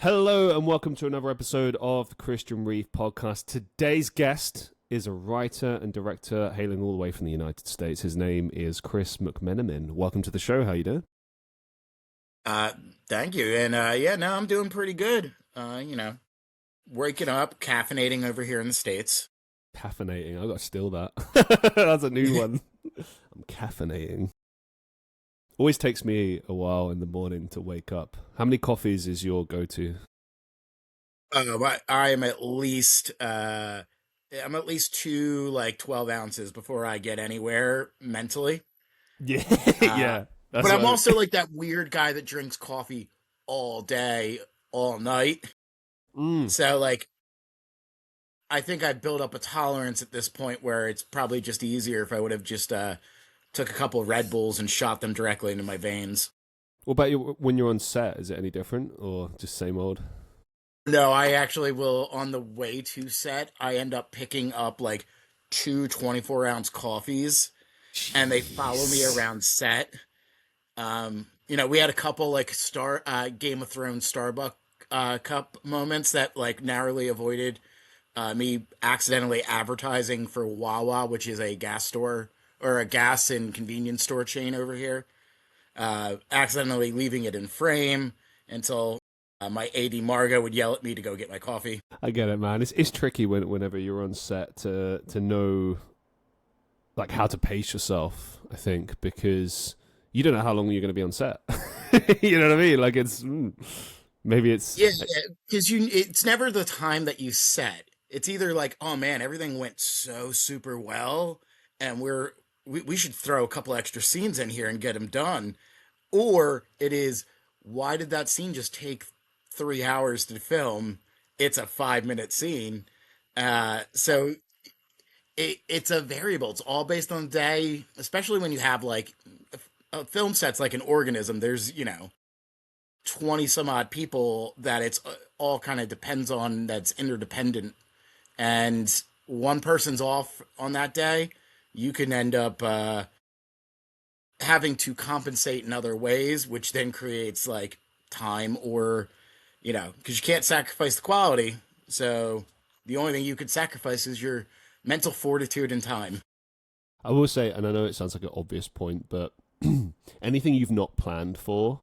Hello and welcome to another episode of the Christian Reeve Podcast. Today's guest is a writer and director hailing all the way from the United States. His name is Kris McMenamin. Welcome to the show. How you doing? Thank you. And I'm doing pretty good. Waking up, caffeinating over here in the States. Caffeinating. I got to steal that. That's a new one. I'm caffeinating. Always takes me a while in the morning to wake up. How many coffees is your go-to? I'm at least two 12 ounces before I get anywhere mentally. Yeah, Uh, yeah. but I'm also like that weird guy that drinks coffee all day, all night. So I think I've built up a tolerance at this point where it's probably just easier if I would have just took a couple of Red Bulls and shot them directly into my veins. What about you when you're on set? Is it any different or just same old? No, I actually will, on the way to set, I end up picking up like two 24-ounce coffees, and they follow me around set. We had a couple Game of Thrones Starbucks cup moments that narrowly avoided me accidentally advertising for Wawa, which is a gas store or a gas and convenience store chain over here. Accidentally leaving it in frame until my AD Margo would yell at me to go get my coffee. I get it, man. It's tricky whenever you're on set to know how to pace yourself, I think, because you don't know how long you're going to be on set. You know what I mean? Maybe it's... Yeah, because it's never the time that you set. It's either like, oh man, everything went so super well, and we should throw a couple extra scenes in here and get them done. Or it is, why did that scene just take 3 hours to film? It's a 5-minute scene. So it's a variable. It's all based on the day, especially when you have a film set's like an organism. There's, 20 some odd people that it's all kind of depends on, that's interdependent. And one person's off on that day, you can end up having to compensate in other ways, which then creates time or, because you can't sacrifice the quality. So the only thing you could sacrifice is your mental fortitude and time. I will say, and I know it sounds like an obvious point, but anything you've not planned for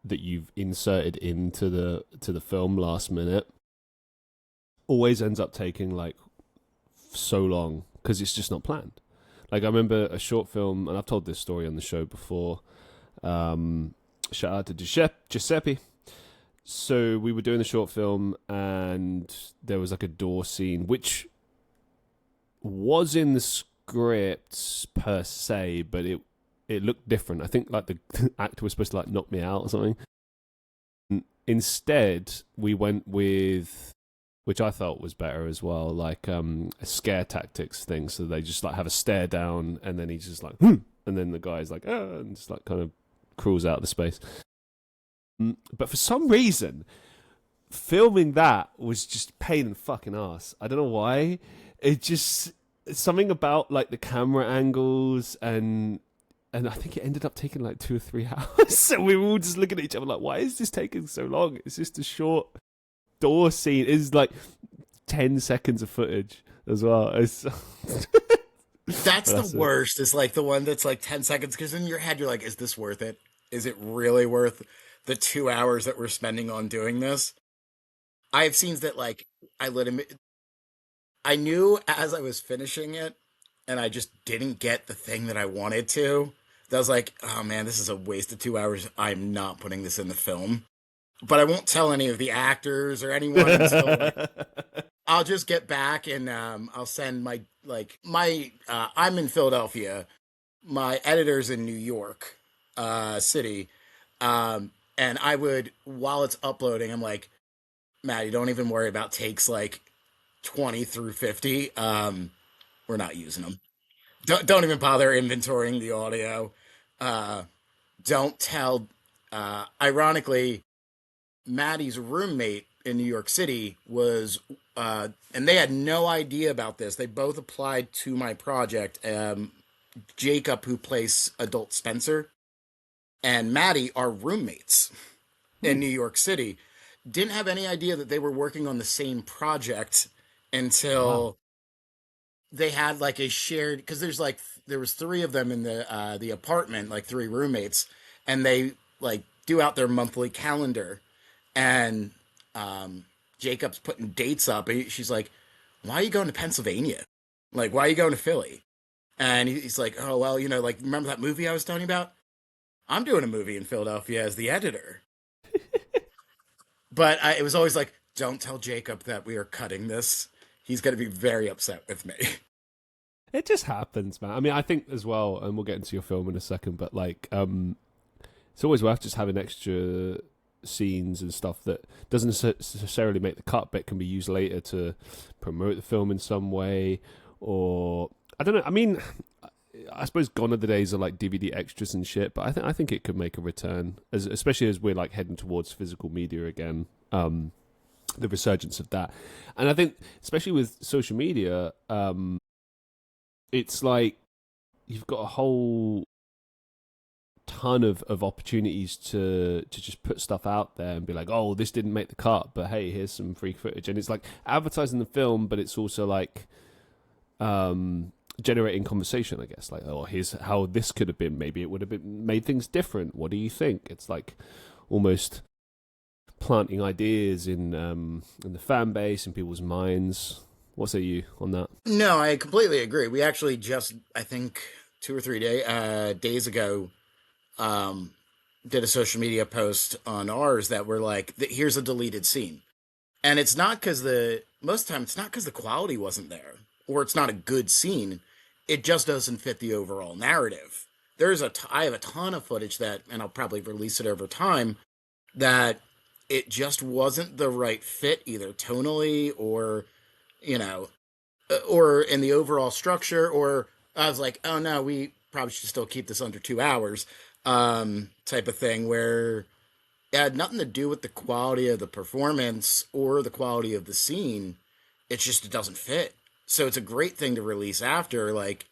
that you've inserted into the film last minute always ends up taking so long because it's just not planned. I remember a short film, and I've told this story on the show before. Shout out to Giuseppe. So we were doing the short film, and there was a door scene, which was in the script per se, but it looked different. I think the actor was supposed to knock me out or something. Instead, we went with, which I thought was better as well, a scare tactics thing. So they just have a stare down, and then he's just and then the guy's and just kind of crawls out of the space. But for some reason, filming that was just pain in the fucking ass. I don't know why. It just, something about the camera angles and I think it ended up taking 2 or 3 hours. So we were all just looking at each other why is this taking so long? It's just a short door scene. It's 10 seconds of footage as well. That's the worst. It's the one that's 10 seconds, because in your head you're is this worth it? Is it really worth the 2 hours that we're spending on doing this? I have scenes that I knew as I was finishing it, and I just didn't get the thing that I wanted to. That was oh man, this is a waste of 2 hours. I'm not putting this in the film. But I won't tell any of the actors or anyone until I'll just get back, and I'll send my I'm in Philadelphia. My editor's in New York City. And I would, while it's uploading, I'm Maddie, don't even worry about takes 20 through 50. We're not using them. Don't even bother inventorying the audio. Don't tell. Ironically, Maddie's roommate in New York City was, and they had no idea about this. They both applied to my project. Jacob, who plays adult Spencer, and Maddie are roommates in New York City. didn't have any idea that they were working on the same project Wow. until they had like a shared, because there was three of them in the apartment, like three roommates, and they like do out their monthly calendar, and Jacob's putting dates up, and she's like, "Why are you going to Pennsylvania? Like, why are you going to Philly?" And he's like, "Oh well, like remember that movie I was telling you about? I'm doing a movie in Philadelphia as the editor." But it was always like, "Don't tell Jacob that we are cutting this. He's going to be very upset with me." It just happens, man. I mean, I think as well, and we'll get into your film in a second, but like, it's always worth just having extra scenes and stuff that doesn't necessarily make the cut, but can be used later to promote the film in some way, or I don't know. I mean, I suppose gone are the days of like DVD extras and shit, but I think it could make a return, especially as we're like heading towards physical media again. The resurgence of that, and I think especially with social media, it's like you've got a whole ton of opportunities to just put stuff out there and be like, oh, this didn't make the cut, but hey, here's some free footage. And it's like advertising the film, but it's also like generating conversation, I guess. Like, oh, here's how this could have been. Maybe it would have been made things different. What do you think? It's like almost planting ideas in the fan base, in people's minds. What say you on that? No, I completely agree. We actually just, I think, 2 or 3 days ago, um, did a social media post on ours that were like, "Here's a deleted scene," and it's not because most of the time it's not because the quality wasn't there or it's not a good scene. It just doesn't fit the overall narrative. I have a ton of footage that, and I'll probably release it over time, that it just wasn't the right fit either tonally or you know or in the overall structure, or I was like, oh no, we probably should still keep this under 2 hours, type of thing, where it had nothing to do with the quality of the performance or the quality of the scene. It's just, it doesn't fit. So it's a great thing to release after. Like,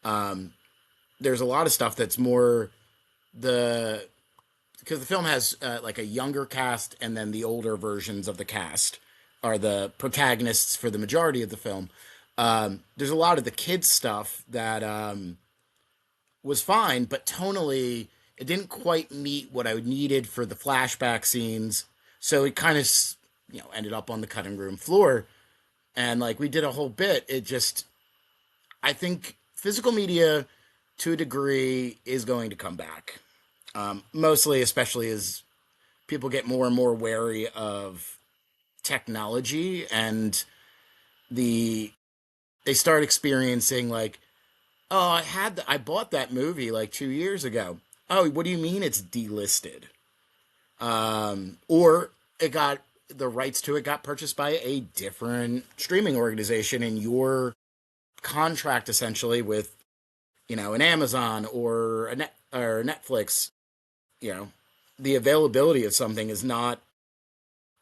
there's a lot of stuff that's more the, because the film has like a younger cast, and then the older versions of the cast are the protagonists for the majority of the film. There's a lot of the kids stuff that was fine, but tonally it didn't quite meet what I needed for the flashback scenes. So it kind of ended up on the cutting room floor, and like we did a whole bit. It just, I think physical media to a degree is going to come back. Mostly, especially as people get more and more wary of technology, and they start experiencing like, oh, I bought that movie like 2 years ago. Oh, what do you mean it's delisted? Or it got the rights to it got purchased by a different streaming organization, and your contract essentially with an Amazon or or Netflix, you know, the availability of something is not,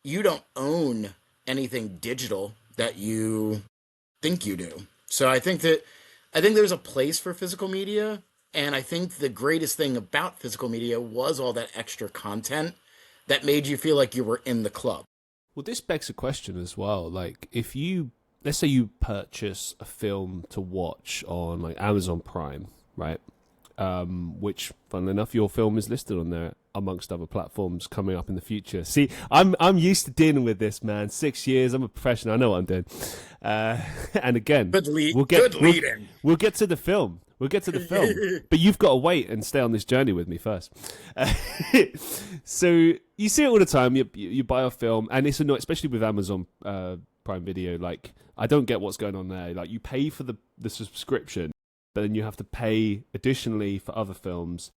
you don't own anything digital that you think you do. So I think there's a place for physical media, and I think the greatest thing about physical media was all that extra content that made you feel like you were in the club. Well, this begs a question as well. Like, if you, let's say you purchase a film to watch on like Amazon Prime, right? Which, funnily enough, your film is listed on there amongst other platforms coming up in the future. See, I'm used to dealing with this, man. 6 years, I'm a professional. I know what I'm doing. And again, Good lead. We'll get to the film. We'll get to the film, but you've got to wait and stay on this journey with me first. So you see it all the time. You buy a film, and it's annoying, especially with Amazon Prime Video. Like, I don't get what's going on there. Like, you pay for the subscription, but then you have to pay additionally for other films.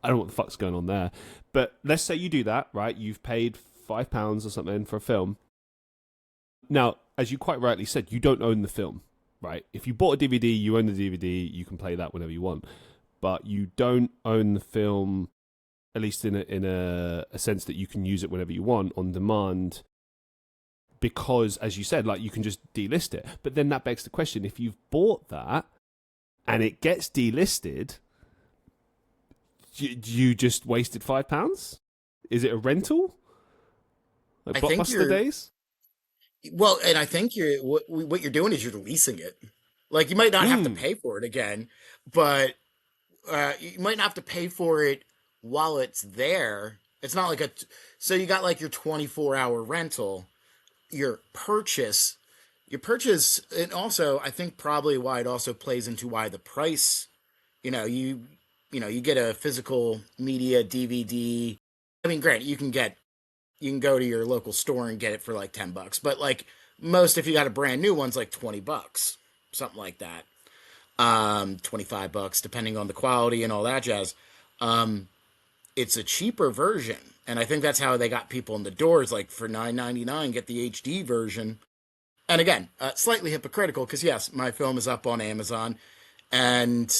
I don't know what the fuck's going on there. But let's say you do that, right? You've paid £5 or something for a film. Now, as you quite rightly said, you don't own the film, right? If you bought a DVD, you own the DVD, you can play that whenever you want. But you don't own the film, at least in a sense that you can use it whenever you want on demand, because, as you said, like, you can just delist it. But then that begs the question, if you've bought that and it gets delisted, you just wasted £5? Is it a rental? Like I think Blockbuster you're days? well, and I think what you're doing is you're leasing it. Like you might not have to Mm. pay for it again, but you might not have to pay for it while it's there. It's not like so you got like your 24-hour rental, your purchase, and also I think probably why it also plays into why the price, you know, you get a physical media DVD. I mean, granted, you can go to your local store and get it for like $10, but like most, if you got a brand new one's like $20, something like that. $25 depending on the quality and all that jazz. Um, it's a cheaper version, and I think that's how they got people in the doors. Like for $9.99, get the HD version. And again, slightly hypocritical because yes, my film is up on Amazon, and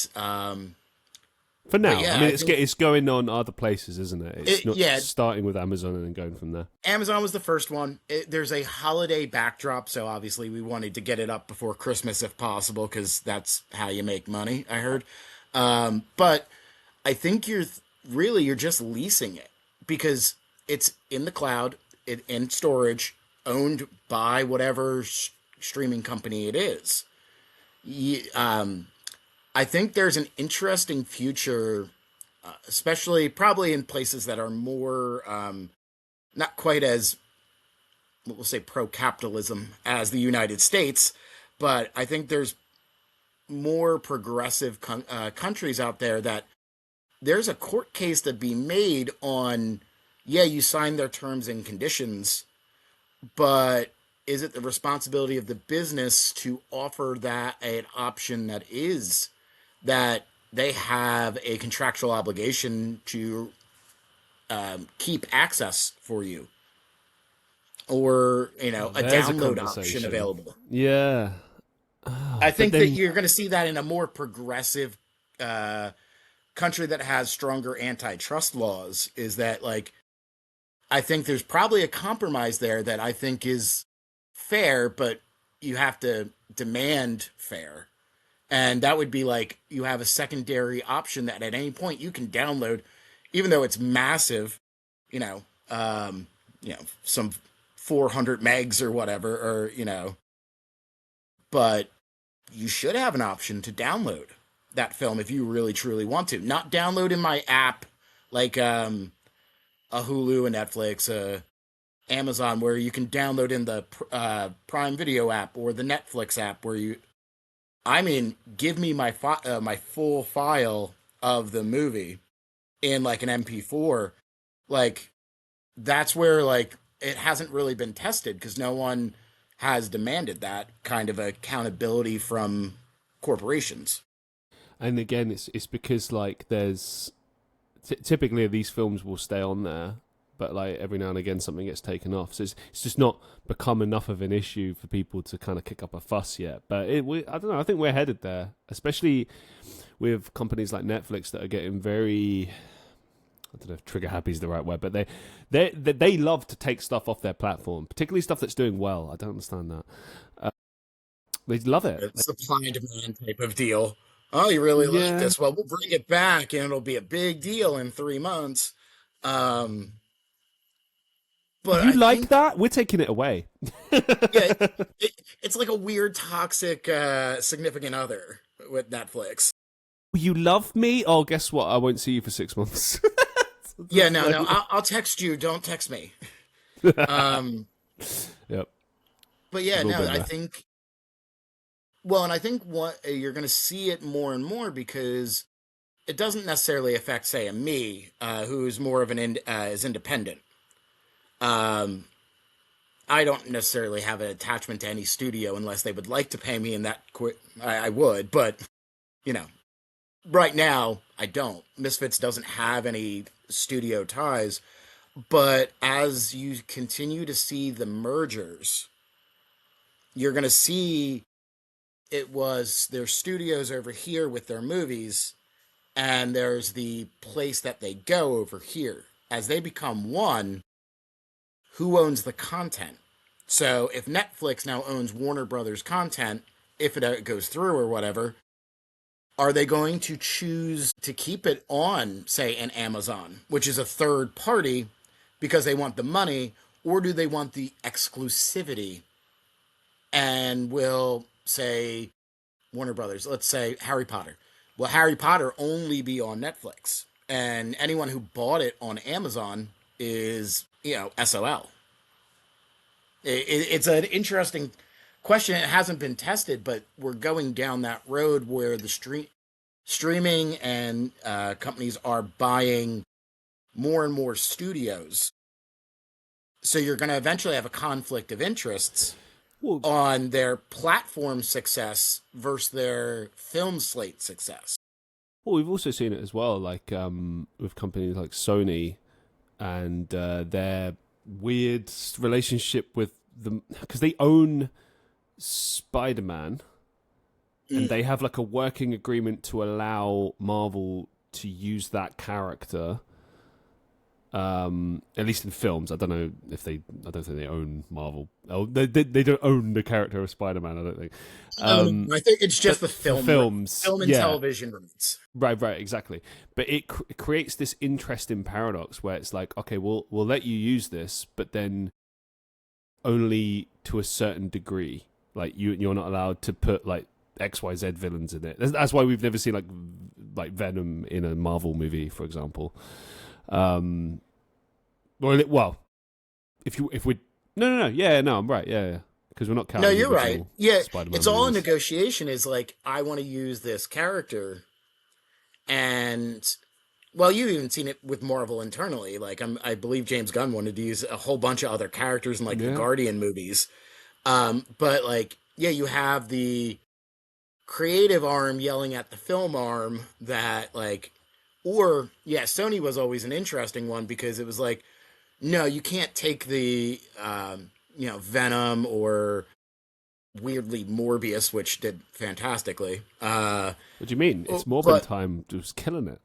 For but now, I yeah, mean, I think it's going on other places, isn't it? It's not yeah, starting with Amazon and then going from there. Amazon was the first one. There's a holiday backdrop, so obviously we wanted to get it up before Christmas if possible, because that's how you make money, I heard. But I think you're just leasing it because it's in the cloud, in storage, owned by whatever streaming company it is. I think there's an interesting future, especially probably in places that are more not quite as we'll say pro-capitalism as the United States, but I think there's more progressive countries out there that there's a court case to be made on, yeah, you signed their terms and conditions, but is it the responsibility of the business to offer that an option that they have a contractual obligation to keep access for you, or Oh, a there's a download option conversation. available. Yeah. I But think that then you're going to see that in a more progressive uh, country that has stronger antitrust laws. Is that like I think there's probably a compromise there that I think is fair, but you have to demand fair. And that would be like you have a secondary option that at any point you can download, even though it's massive, you know, some 400 megs or whatever, or, but you should have an option to download that film if you really truly want to. Not download in my app like a Hulu, a Netflix, Amazon, where you can download in the Prime Video app or the Netflix app, where you. I mean, give me my full file of the movie in like an MP4. Like that's where like it hasn't really been tested because no one has demanded that kind of accountability from corporations. and again, it's because like there's typically these films will stay on there, but like every now and again something gets taken off. So it's just not become enough of an issue for people to kind of kick up a fuss yet. But I don't know. I think we're headed there, especially with companies like Netflix that are getting very. I don't know if trigger happy is the right word, but they love to take stuff off their platform, particularly stuff that's doing well. I don't understand that. They love it. It's supply and demand type of deal. Oh, you really like Yeah. this? Well, we'll bring it back, and it'll be a big deal in 3 months. Um, but You I like think, that? We're taking it away. yeah, it's like a weird, toxic significant other with Netflix. You love me? Oh, guess what? I won't see you for 6 months. Yeah, no, I'll text you. Don't text me. Um, Yep. but yeah, We've all no, been I there. think. Well, and I think what you're going to see it more and more because it doesn't necessarily affect, say, a me who's more of is independent. Um, I don't necessarily have an attachment to any studio unless they would like to pay me, and that I would. But you know, right now I don't. Misfits doesn't have any studio ties. But as you continue to see the mergers, you're going to see it was their studios over here with their movies, and there's the place that they go over here. As they become one, who owns the content? So if Netflix now owns Warner Brothers content, if it goes through or whatever, are they going to choose to keep it on, say, an Amazon, which is a third party because they want the money? or do they want the exclusivity and will say Warner Brothers, let's say Harry Potter. Will Harry Potter only be on Netflix? And anyone who bought it on Amazon is, SOL. It's an interesting question. It hasn't been tested, but we're going down that road where the streaming and companies are buying more and more studios. So you're going to eventually have a conflict of interests on their platform success versus their film slate success. Well, we've also seen it as well, like with companies like Sony and their weird relationship with them, because they own Spider-Man, and they have like a working agreement to allow Marvel to use that character. At least in films. I don't think they own Marvel. Oh, they don't own the character of Spider-Man, I don't think. I think it's just the film and television rights. Right, exactly. But it creates this interesting paradox where it's like, okay, we'll let you use this, but then only to a certain degree. Like you're not allowed to put like XYZ villains in it. That's why we've never seen like Venom in a Marvel movie, for example. I'm right, yeah, because we're not counting. No, you're right. Yeah, Spider-Man it's all a movies. negotiation. Is like, I want to use this character, and well, you've even seen it with Marvel internally. Like, I believe James Gunn wanted to use a whole bunch of other characters in like the Guardian movies. But like, yeah, you have the creative arm yelling at the film arm that like. Or, yeah, Sony was always an interesting one because it was like, no, you can't take the, Venom or weirdly Morbius, which did fantastically. What do you mean? It's Morbin time just killing it.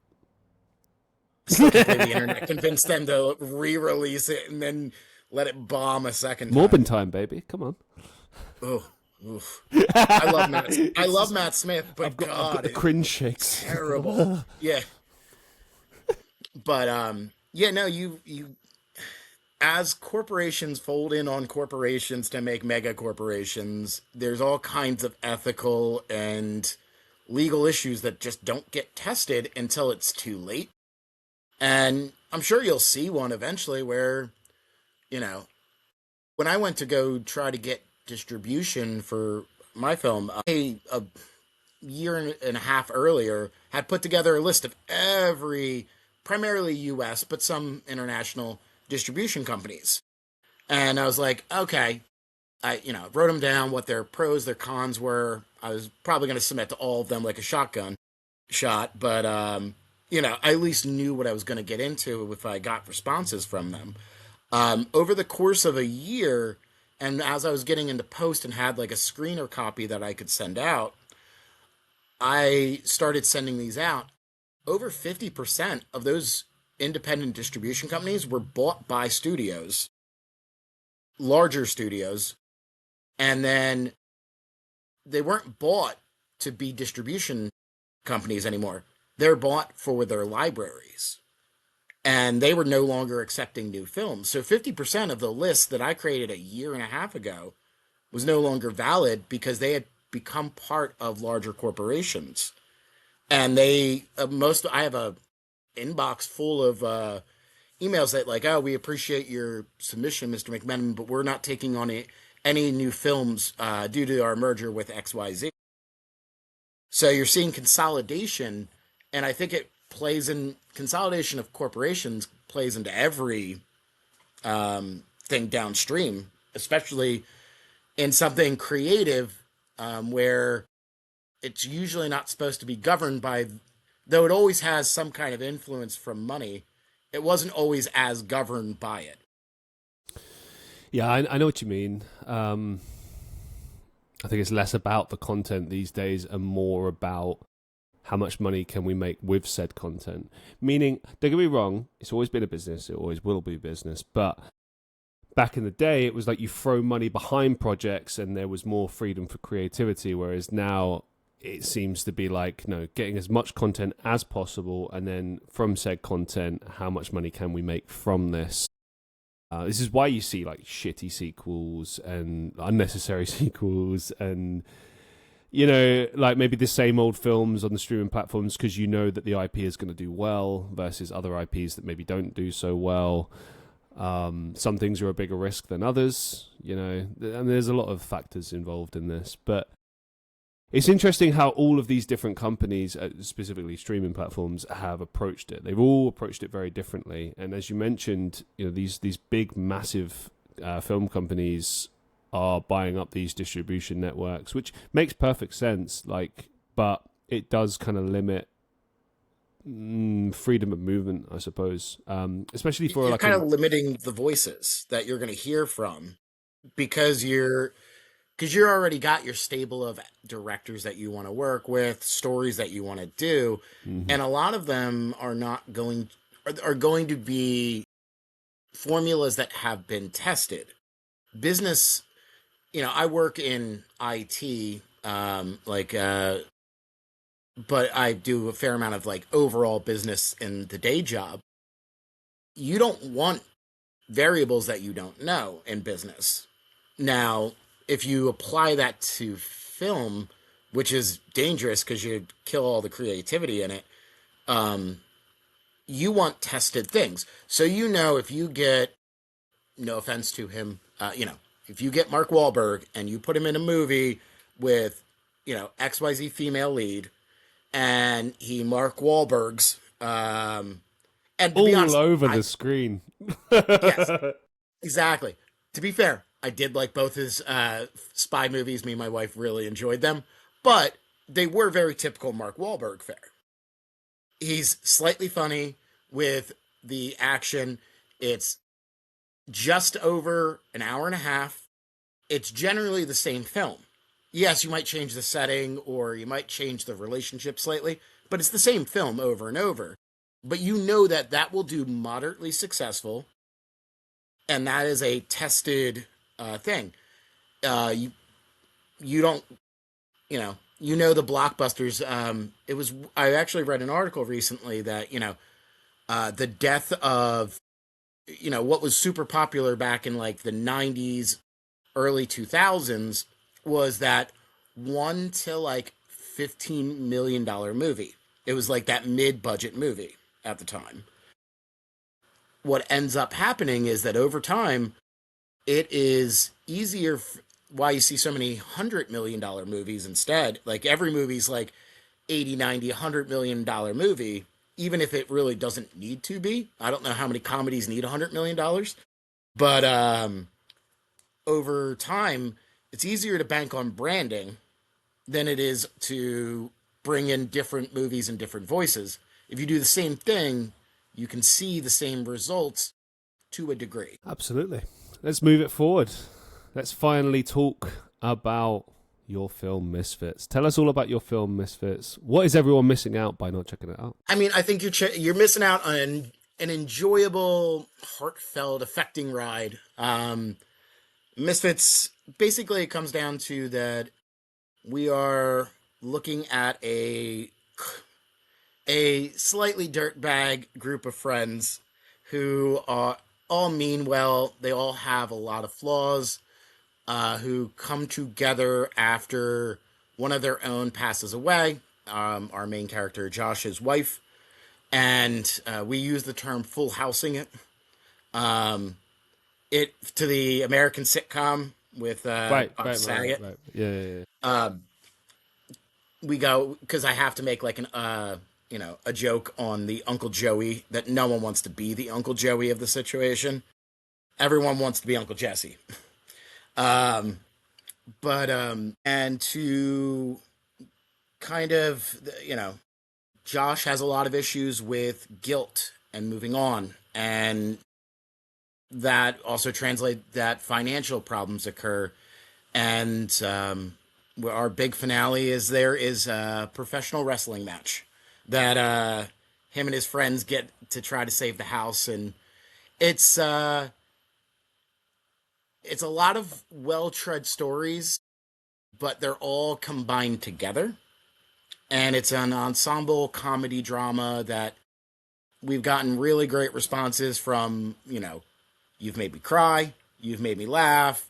The internet convinced them to re-release it and then let it bomb a second time. Morbin time, baby. Come on. Oh. Oof. I love Matt Smith, but I've got the cringe shakes. Terrible. Yeah. But you as corporations fold in on corporations to make mega corporations, there's all kinds of ethical and legal issues that just don't get tested until it's too late. And I'm sure you'll see one eventually where, when I went to go try to get distribution for my film, a year and a half earlier had put together a list of every primarily US, but some international distribution companies. And I was like, okay, I wrote them down, what their pros, their cons were. I was probably going to submit to all of them like a shotgun shot, but, I at least knew what I was going to get into if I got responses from them. Over the course of a year, and as I was getting into post and had like a screener copy that I could send out, I started sending these out. Over 50% of those independent distribution companies were bought by studios, larger studios, and then they weren't bought to be distribution companies anymore. They're bought for their libraries, and they were no longer accepting new films. So 50% of the list that I created a year and a half ago was no longer valid because they had become part of larger corporations. And they, I have a inbox full of emails that like, oh, we appreciate your submission, Mr. McMenamin, but we're not taking on any new films due to our merger with XYZ. So you're seeing consolidation, and I think consolidation of corporations plays into every thing downstream, especially in something creative where it's usually not supposed to be governed by, though it always has some kind of influence from money, it wasn't always as governed by it. Yeah, I know what you mean. I think it's less about the content these days and more about how much money can we make with said content. Meaning, don't get me wrong, it's always been a business, it always will be a business, but back in the day, it was like you throw money behind projects and there was more freedom for creativity, whereas now it seems to be like, no, getting as much content as possible, and then from said content, how much money can we make from this? This is why you see like shitty sequels and unnecessary sequels, and like maybe the same old films on the streaming platforms, because you know that the IP is going to do well versus other IPs that maybe don't do so well. Some things are a bigger risk than others, and there's a lot of factors involved in this. But it's interesting how all of these different companies, specifically streaming platforms, have approached it. They've all approached it very differently. And as you mentioned, these big, massive film companies are buying up these distribution networks, which makes perfect sense. But it does kind of limit freedom of movement, I suppose, especially for you're kind of limiting the voices that you're going to hear from, because you're already got your stable of directors that you want to work with, stories that you want to do, and a lot of them are going to be formulas that have been tested. Business, I work in IT, but I do a fair amount of overall business in the day job. You don't want variables that you don't know in business. Now, if you apply that to film, which is dangerous because you kill all the creativity in it, you want tested things. So if you get, no offense to him, if you get Mark Wahlberg and you put him in a movie with, XYZ female lead, and he Mark Wahlberg's, and to all be honest, over the screen. Yes, exactly. To be fair, I did like both his spy movies. Me and my wife really enjoyed them, but they were very typical Mark Wahlberg fare. He's slightly funny with the action. It's just over an hour and a half. It's generally the same film. Yes, you might change the setting or you might change the relationship slightly, but it's the same film over and over. But that will do moderately successful, and that is a tested thing. You don't, the blockbusters. I actually read an article recently that the death of what was super popular back in the 90s, early 2000s was that $1 to $15 million movie. It was that mid-budget movie at the time. What ends up happening is that over time, it is easier why you see so many $100 million movies instead. Every movie's 80, 90, $100 million movie, even if it really doesn't need to be. I don't know how many comedies need $100 million, but over time, it's easier to bank on branding than it is to bring in different movies and different voices. If you do the same thing, you can see the same results to a degree. Absolutely. Let's move it forward. Let's finally talk about your film Misfits. Tell us all about your film Misfits. What is everyone missing out by not checking it out? I mean, I think you're missing out on an enjoyable, heartfelt, affecting ride. Misfits, basically it comes down to that we are looking at a slightly dirtbag group of friends who are all mean well. They all have a lot of flaws, who come together after one of their own passes away. Our main character, Josh's wife. And we use the term full housing it. It to the American sitcom with Saget. Right. Yeah. We go, because I have to make a joke on the Uncle Joey, that no one wants to be the Uncle Joey of the situation. Everyone wants to be Uncle Jesse. And to kind of, Josh has a lot of issues with guilt and moving on, and that also translates that financial problems occur. And our big finale is there is a professional wrestling match that him and his friends get to try to save the house, and it's a lot of well-tread stories, but they're all combined together. And it's an ensemble comedy drama that we've gotten really great responses from, You've made me cry. You've made me laugh.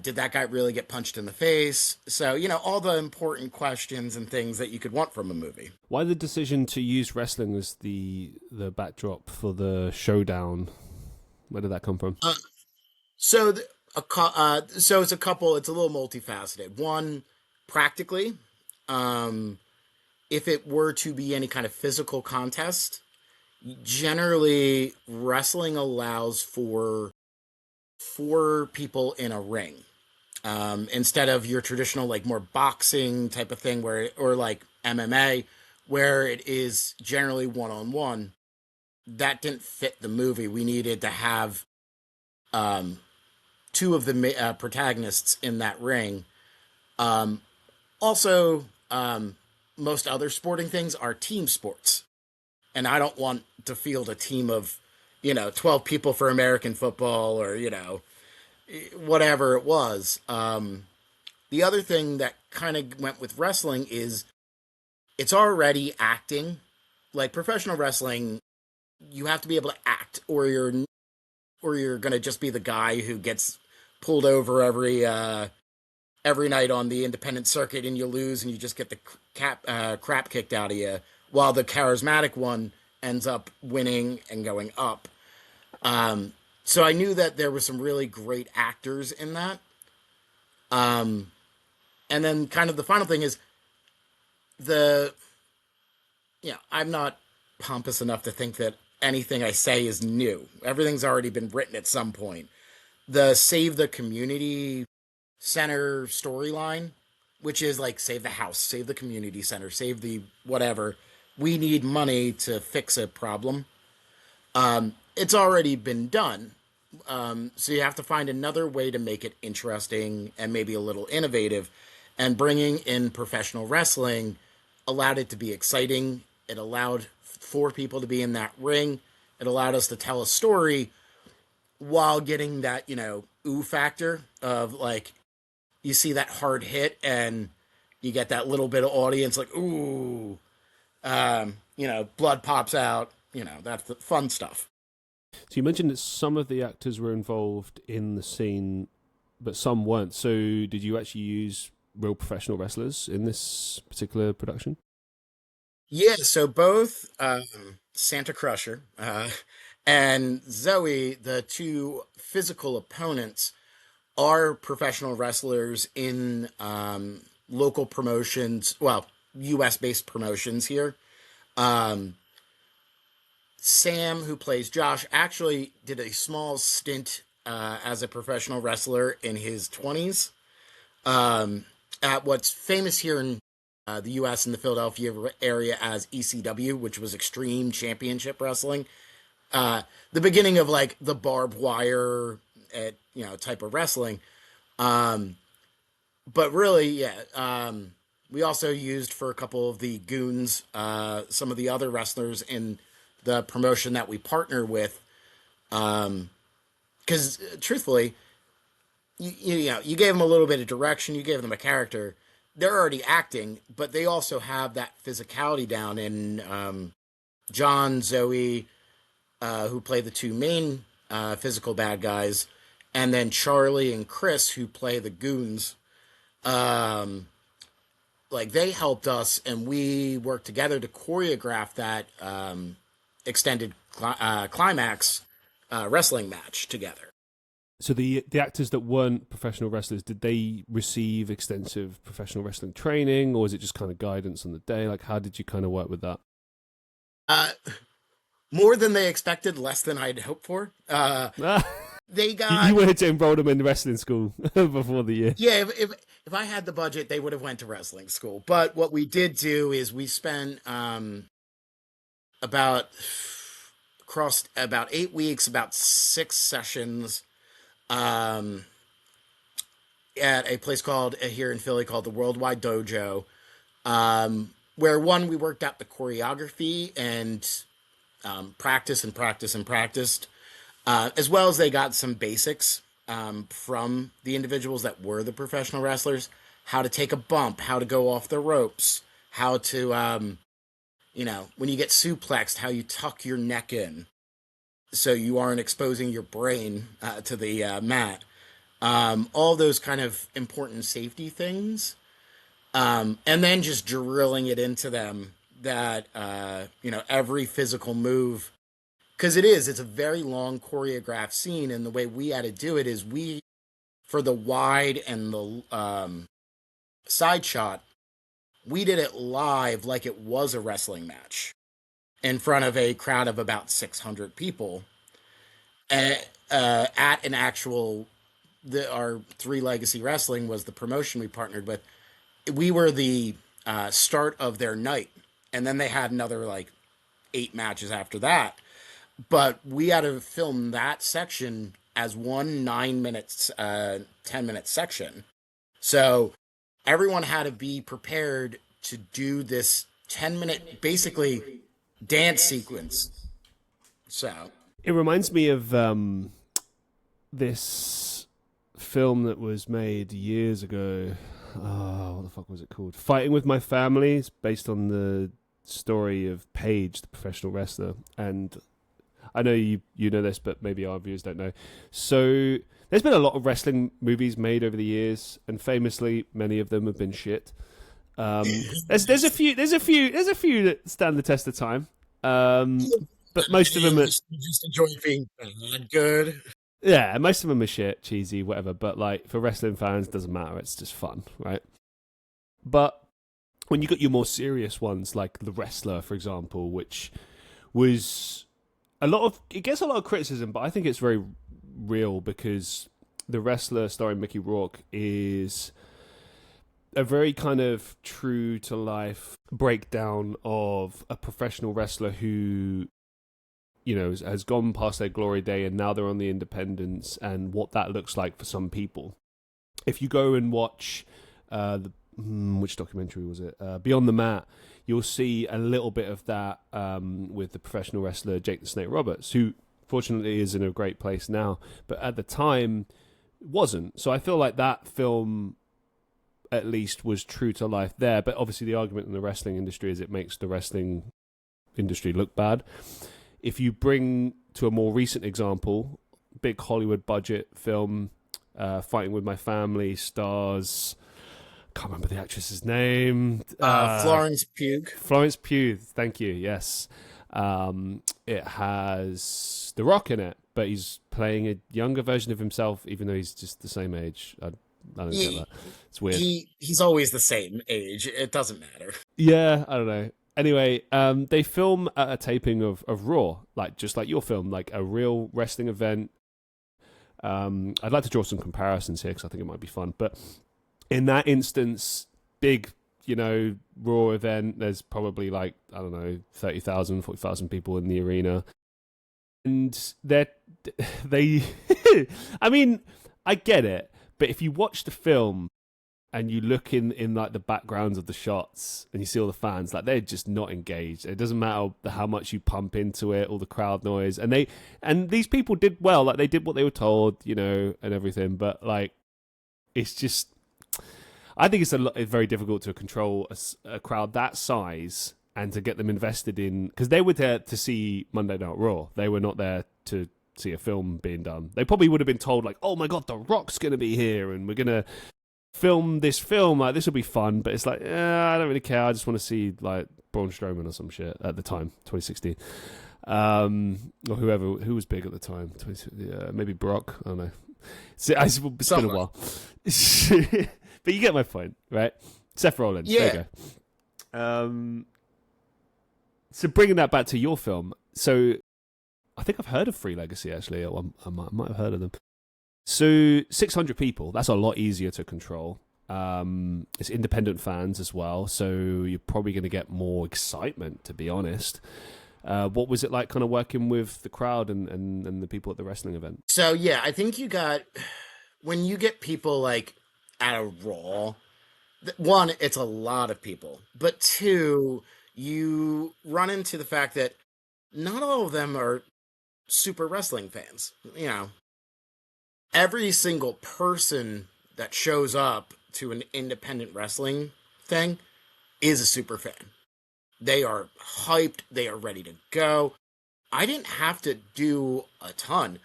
Did that guy really get punched in the face? So, all the important questions and things that you could want from a movie. Why the decision to use wrestling as the backdrop for the showdown? Where did that come from? So it's a couple. It's a little multifaceted. One, practically, if it were to be any kind of physical contest, generally wrestling allows for 4 people in a ring, instead of your traditional like more boxing type of thing or like MMA where it is generally one-on-one. That didn't fit the movie. We needed to have 2 of the protagonists in that ring. Also, most other sporting things are team sports, and I don't want to field a team of 12 people for American football or whatever it was. The other thing that kind of went with wrestling is it's already acting. Like professional wrestling, you have to be able to act, or you're gonna just be the guy who gets pulled over every night on the independent circuit, and you lose, and you just get the crap kicked out of you, while the charismatic one ends up winning and going up. So I knew that there were some really great actors in that. And then kind of the final thing is I'm not pompous enough to think that anything I say is new. Everything's already been written at some point. The Save the Community Center storyline, which is like save the house, save the community center, save the whatever. We need money to fix a problem. It's already been done. So you have to find another way to make it interesting and maybe a little innovative. And bringing in professional wrestling allowed it to be exciting. It allowed 4 people to be in that ring. It allowed us to tell a story while getting that, ooh factor of like, you see that hard hit and you get that little bit of audience like, ooh, blood pops out, that's the fun stuff. So you mentioned that some of the actors were involved in the scene, but some weren't. So did you actually use real professional wrestlers in this particular production? Yeah, so both Santa Crusher and Zoe, the 2 physical opponents, are professional wrestlers in local promotions, well, U.S.-based promotions here. Sam, who plays Josh, actually did a small stint as a professional wrestler in his 20s at what's famous here in the U.S. in the Philadelphia area as ECW, which was Extreme Championship Wrestling. The beginning of like the barbed wire, type of wrestling. But really, yeah. We also used for a couple of the goons, some of the other wrestlers in the promotion that we partner with. Because truthfully, you gave them a little bit of direction, you gave them a character. They're already acting, but they also have that physicality down. And John, Zoe, who play the 2 main physical bad guys, and then Charlie and Chris, who play the goons. Like they helped us, and we worked together to choreograph that extended climax wrestling match together. So the actors that weren't professional wrestlers, did they receive extensive professional wrestling training, or was it just kind of guidance on the day? Like, how did you kind of work with that? More than they expected, less than I'd hoped for. They got you wanted to enroll them in the wrestling school before the year. Yeah, if I had the budget, they would have went to wrestling school. But what we did do is we spent about 8 weeks, about 6 sessions at a place called here in Philly called the Worldwide Dojo, where we worked out the choreography and practiced, as well as they got some basics from the individuals that were the professional wrestlers, how to take a bump, how to go off the ropes, how to, when you get suplexed, how you tuck your neck in. so you aren't exposing your brain to the mat. All those kind of important safety things. And then just drilling it into them that, every physical move, because it's a very long choreographed scene. And the way we had to do it is for the wide and the side shot, we did it live like it was a wrestling match in front of a crowd of about 600 people at an actual, our Three Legacy Wrestling was the promotion we partnered with. We were the start of their night, and then they had another like 8 matches after that. But we had to film that section as one 9 minutes, 10-minute section. So everyone had to be prepared to do this 10-minute, basically, dance sequence. So it reminds me of this film that was made years ago. Oh, what the fuck was it called? Fighting with My Family. It's based on the story of Paige, the professional wrestler. And I know you know this, but maybe our viewers don't know. So there's been a lot of wrestling movies made over the years, and famously, many of them have been shit. There's a few that stand the test of time. But most of them are just enjoy being bad good. Yeah, most of them are shit, cheesy, whatever. But like for wrestling fans, doesn't matter. It's just fun, right? But when you got your more serious ones, like The Wrestler, for example, which was it gets a lot of criticism, but I think it's very real because The Wrestler, starring Mickey Rourke, is a very kind of true to life breakdown of a professional wrestler who, has gone past their glory day and now they're on the independents and what that looks like for some people. If you go and watch which documentary was it? Beyond the Mat, you'll see a little bit of that with the professional wrestler Jake the Snake Roberts, who fortunately is in a great place now, but at the time wasn't. So I feel like that film at least was true to life there. But obviously the argument in the wrestling industry is it makes the wrestling industry look bad. If you bring to a more recent example, big Hollywood budget film, Fighting with My Family, stars, can't remember the actress's name. Florence Pugh. Florence Pugh, thank you, yes. It has The Rock in it, but he's playing a younger version of himself, even though he's just the same age. I don't get that. It's weird. He's always the same age. It doesn't matter. Yeah, I don't know. Anyway, they film at a taping of Raw, just like your film, like a real wrestling event. I'd like to draw some comparisons here because I think it might be fun. But in that instance, big, Raw event, there's probably 30,000, 40,000 people in the arena. And they, I mean, I get it. But if you watch the film, and you look in the backgrounds of the shots and you see all the fans, they're just not engaged. It doesn't matter how much you pump into it, all the crowd noise. And these people did well, they did what they were told, and everything. But it's just, I think it's very difficult to control a crowd that size and to get them invested in, because they were there to see Monday Night Raw. They were not there to see a film being done. They probably would have been told oh my God, The Rock's going to be here and we're going to film this film, this will be fun, but it's I don't really care. I just want to see Braun Strowman or some shit at the time, 2016, or who was big at the time, maybe Brock. I don't know. It's been a while, but you get my point, right? Seth Rollins. Yeah. There you go. So bringing that back to your film, so I think I've heard of Free Legacy actually. I might have heard of them. So 600 people, that's a lot easier to control. It's independent fans as well, so you're probably going to get more excitement, to be honest. What was it like kind of working with the crowd and the people at the wrestling event? So, yeah, I think when you get people at a Raw, one, it's a lot of people. But two, you run into the fact that not all of them are super wrestling fans, Every single person that shows up to an independent wrestling thing is a super fan. They are hyped. They are ready to go. I didn't have to do a ton.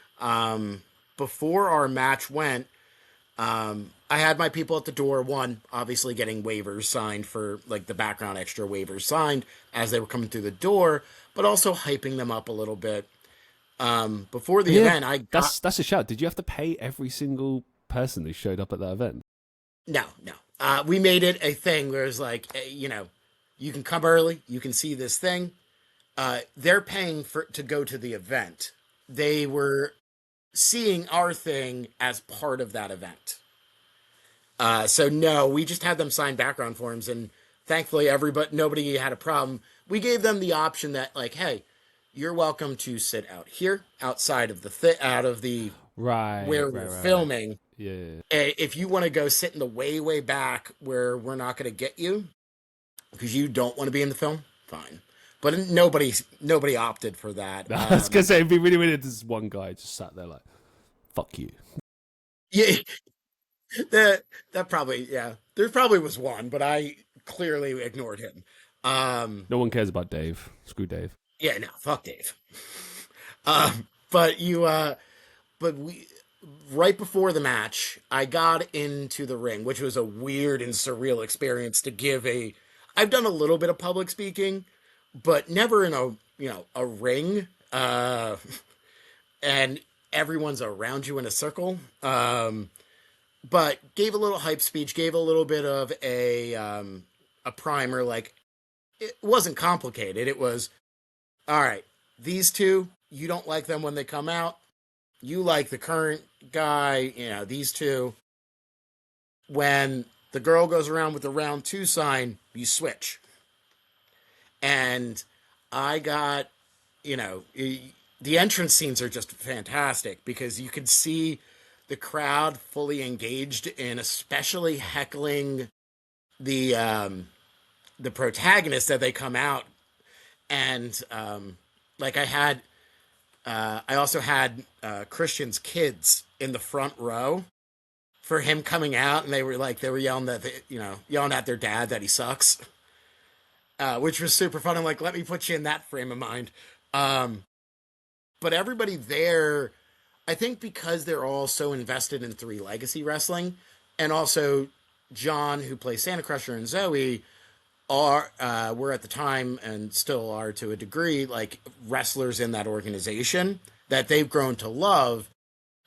Before our match went, I had my people at the door. One, obviously getting waivers signed for like the background extra waivers signed as they were coming through the door, but also hyping them up a little bit. Before the event, I got that's a shout. Did you have to pay every single person who showed up at that event? no. We made it a thing where it's like, you can come early, you can see this thing. They're paying to go to the event. They were seeing our thing as part of that event. So no, we just had them sign background forms, and thankfully nobody had a problem. We gave them the option that like, hey, you're welcome to sit out here outside of the right where we're filming. Yeah. If you want to go sit in the way back where we're not going to get you because you don't want to be in the film, fine. But nobody opted for that. I was gonna say it'd be really weird if this one guy just sat there like, "Fuck you." Yeah, that probably There probably was one, but I clearly ignored him. No one cares about Dave. Screw Dave. Yeah, no, fuck Dave. But we right before the match, I got into the ring, which was a weird and surreal experience to give I've done a little bit of public speaking, but never in a ring. And everyone's around you in a circle. But gave a little hype speech, gave a little bit of a primer. Like, it wasn't complicated. It was, all right, these two, you don't like them when they come out. You like the current guy, these two. When the girl goes around with the round 2 sign, you switch. And I got, the entrance scenes are just fantastic because you can see the crowd fully engaged in especially heckling the protagonist that they come out. And I also had Christian's kids in the front row for him coming out, and they were yelling yelling at their dad that he sucks, which was super fun. I'm like, let me put you in that frame of mind. But everybody there, I think because they're all so invested in 3 Legacy Wrestling, and also John, who plays Santa Crusher, and Zoe were at the time and still are to a degree like wrestlers in that organization that they've grown to love.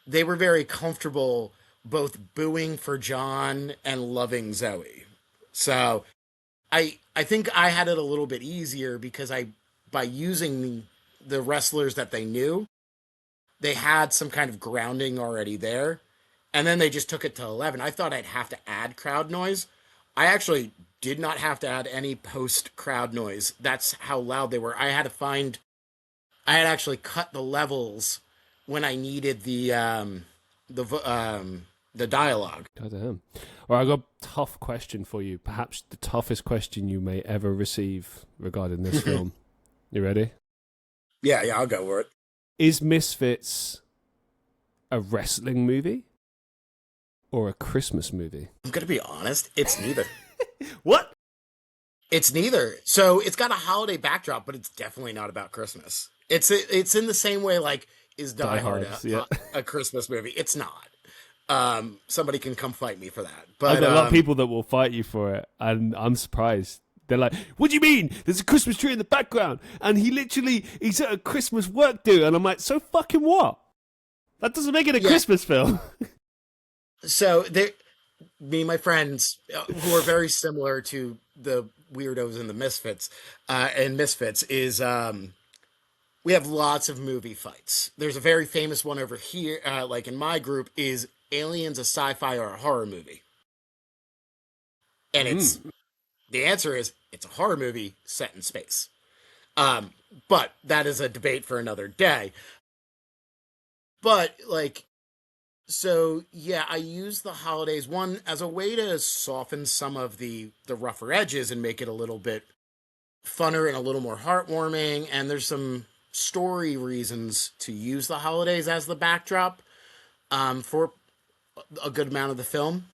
They were very comfortable both booing for John and loving Zoe. So I think I had it a little bit easier because by using the wrestlers that they knew, they had some kind of grounding already there. And then they just took it to 11. I thought I'd have to add crowd noise. I actually did not have to add any post crowd noise. That's how loud they were. I had actually cut the levels when I needed the dialogue. Goddamn. All right, I got a tough question for you. Perhaps the toughest question you may ever receive regarding this film. You ready? Yeah, I'll go for it. Is Misfits a wrestling movie or a Christmas movie? I'm going to be honest, it's neither. What? It's neither. So it's got a holiday backdrop, but it's definitely not about Christmas. It's in the same way, like, is Die Hard a Christmas movie? It's not. Somebody can come fight me for that. But I've got a lot of people that will fight you for it, and I'm surprised. They're like, what do you mean? There's a Christmas tree in the background, and he's at a Christmas work do. And I'm like, so fucking what? That doesn't make it a Christmas film. So me and my friends, who are very similar to the weirdos in the Misfits, is we have lots of movie fights. There's a very famous one over here, like in my group, is Aliens a sci-fi or a horror movie? And the answer is it's a horror movie set in space. But that is a debate for another day. But so yeah, I use the holidays one as a way to soften some of the rougher edges and make it a little bit funner and a little more heartwarming. And there's some story reasons to use the holidays as the backdrop for a good amount of the film.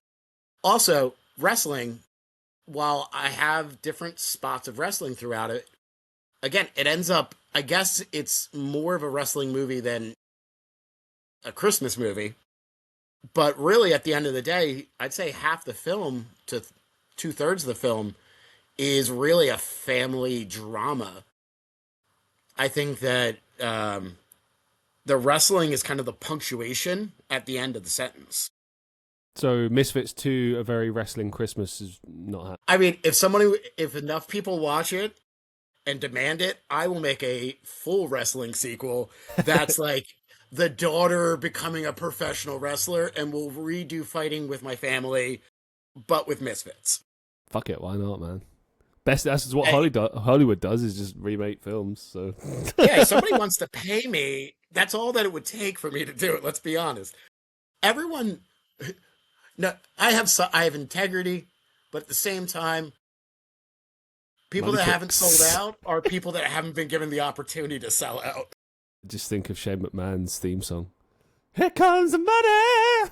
Also, wrestling, while I have different spots of wrestling throughout it, again, it ends up I guess it's more of a wrestling movie than a Christmas movie. But really, at the end of the day, I'd say half the film to two-thirds of the film is really a family drama. I think that the wrestling is kind of the punctuation at the end of the sentence. So Misfits 2, A Very Wrestling Christmas is not happening. I mean, if enough people watch it and demand it, I will make a full wrestling sequel that's like the daughter becoming a professional wrestler, and we'll redo Fighting with My Family, but with Misfits. Fuck it, why not, man? That's what Hollywood does, is just remake films. So yeah, if somebody wants to pay me, that's all that it would take for me to do it. Let's be honest. Everyone, no, I have integrity, but at the same time, people that haven't sold out are people that haven't been given the opportunity to sell out. Just think of Shane McMahon's theme song. Here comes the money!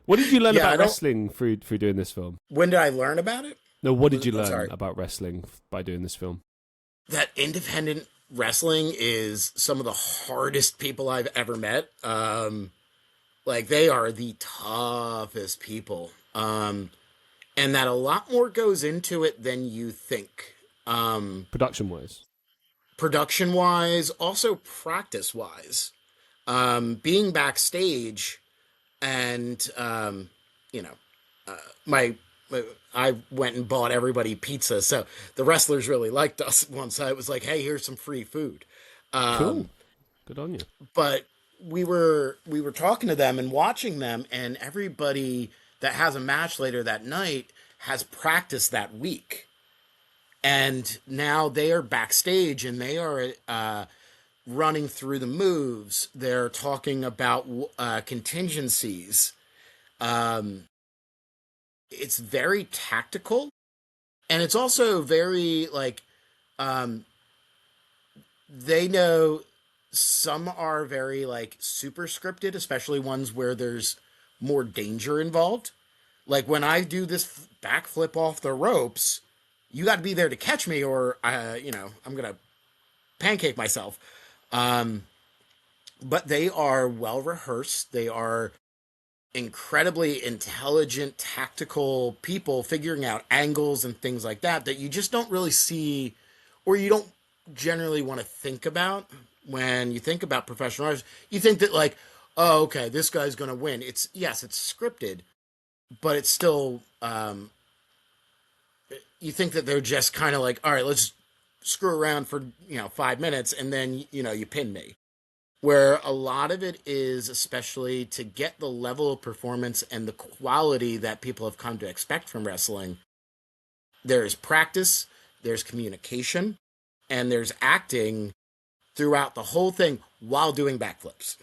What did you learn about wrestling through doing this film? When did I learn about it? No, what did you learn about wrestling by doing this film? That independent wrestling is some of the hardest people I've ever met. Like, they are the toughest people. And that a lot more goes into it than you think. Production-wise? Production-wise, also practice-wise. Being backstage and, I went and bought everybody pizza, so the wrestlers really liked us once. I was like, hey, here's some free food. Cool. Good on you. But we were talking to them and watching them, and everybody that has a match later that night has practiced that week. And now they are backstage and they are running through the moves. They're talking about contingencies. It's very tactical, and it's also very they know some are very super scripted, especially ones where there's more danger involved. Like when I do this backflip off the ropes, you got to be there to catch me, or I'm gonna pancake myself. But they are well rehearsed. They are incredibly intelligent, tactical people figuring out angles and things like that you just don't really see, or you don't generally want to think about when you think about professional artists. You think that oh, okay, this guy's going to win. It's scripted, but it's still, you think that they're just kind of all right, let's screw around for, 5 minutes and then, you pin me. Where a lot of it is, especially to get the level of performance and the quality that people have come to expect from wrestling, there's practice, there's communication, and there's acting throughout the whole thing while doing backflips.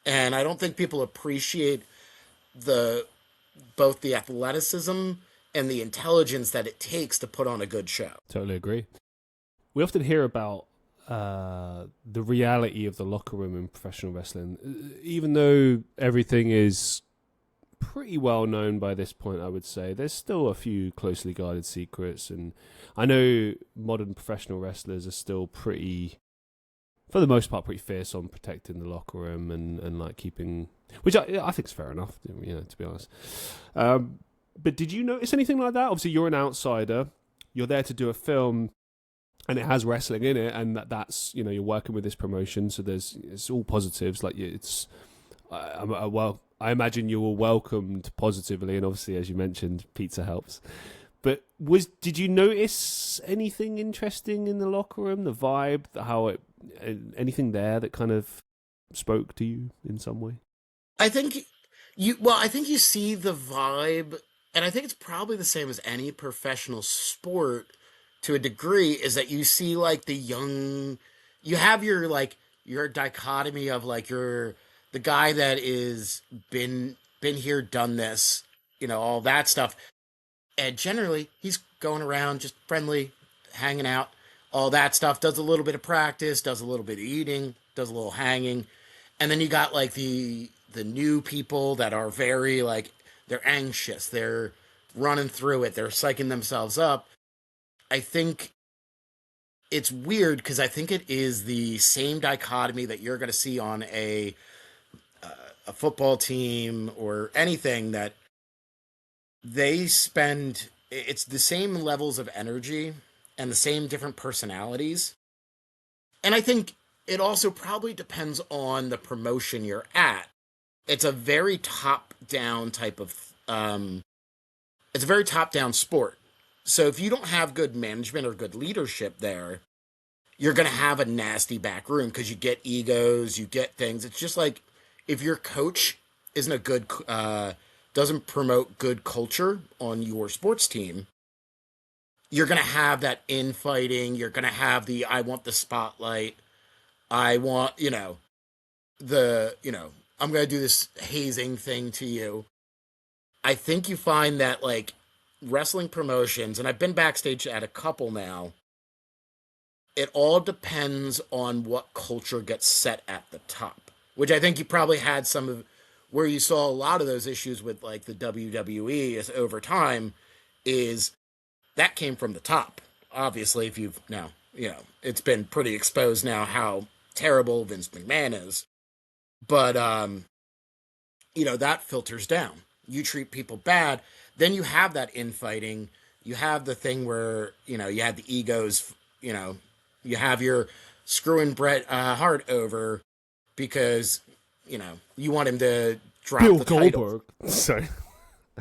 And I don't think people appreciate both the athleticism and the intelligence that it takes to put on a good show. Totally agree. We often hear about the reality of the locker room in professional wrestling. Even though everything is pretty well known by this point, I would say there's still a few closely guarded secrets, and I know modern professional wrestlers are still pretty, for the most part, pretty fierce on protecting the locker room and keeping, which I think is fair enough, to be honest. But did you notice anything like that? Obviously, you're an outsider. You're there to do a film, and it has wrestling in it, and that's you're working with this promotion, so it's all positives. I imagine you were welcomed positively, and obviously, as you mentioned, pizza helps. But did you notice anything interesting in the locker room, the vibe, anything there that kind of spoke to you in some way? I think you see the vibe, and I think it's probably the same as any professional sport to a degree, is that you see the young, you have your dichotomy of you're the guy that is been here, done this, all that stuff. And generally he's going around just friendly, hanging out, all that stuff, does a little bit of practice, does a little bit of eating, does a little hanging. And then you got the new people that are very they're anxious, they're running through it, they're psyching themselves up. I think it's weird because I think it is the same dichotomy that you're going to see on a football team or anything, that they spend, it's the same levels of energy and the same different personalities. And I think it also probably depends on the promotion you're at. It's a very top down type of it's a very top down sport. So if you don't have good management or good leadership there, you're going to have a nasty back room because you get egos, you get things. It's just like if your coach isn't a good, doesn't promote good culture on your sports team, you're going to have that infighting. You're going to have the, I want the spotlight. I want, I'm going to do this hazing thing to you. I think you find that like wrestling promotions, and I've been backstage at a couple now, it all depends on what culture gets set at the top, which I think you probably had some of where you saw a lot of those issues with like the WWE is over time is that came from the top. Obviously, if you've now, it's been pretty exposed now how terrible Vince McMahon is. But, that filters down. You treat people bad, then you have that infighting. You have the thing where, you had the egos, you have your screwing Bret Hart over because, you want him to drop Bill the Goldberg. title. Sorry.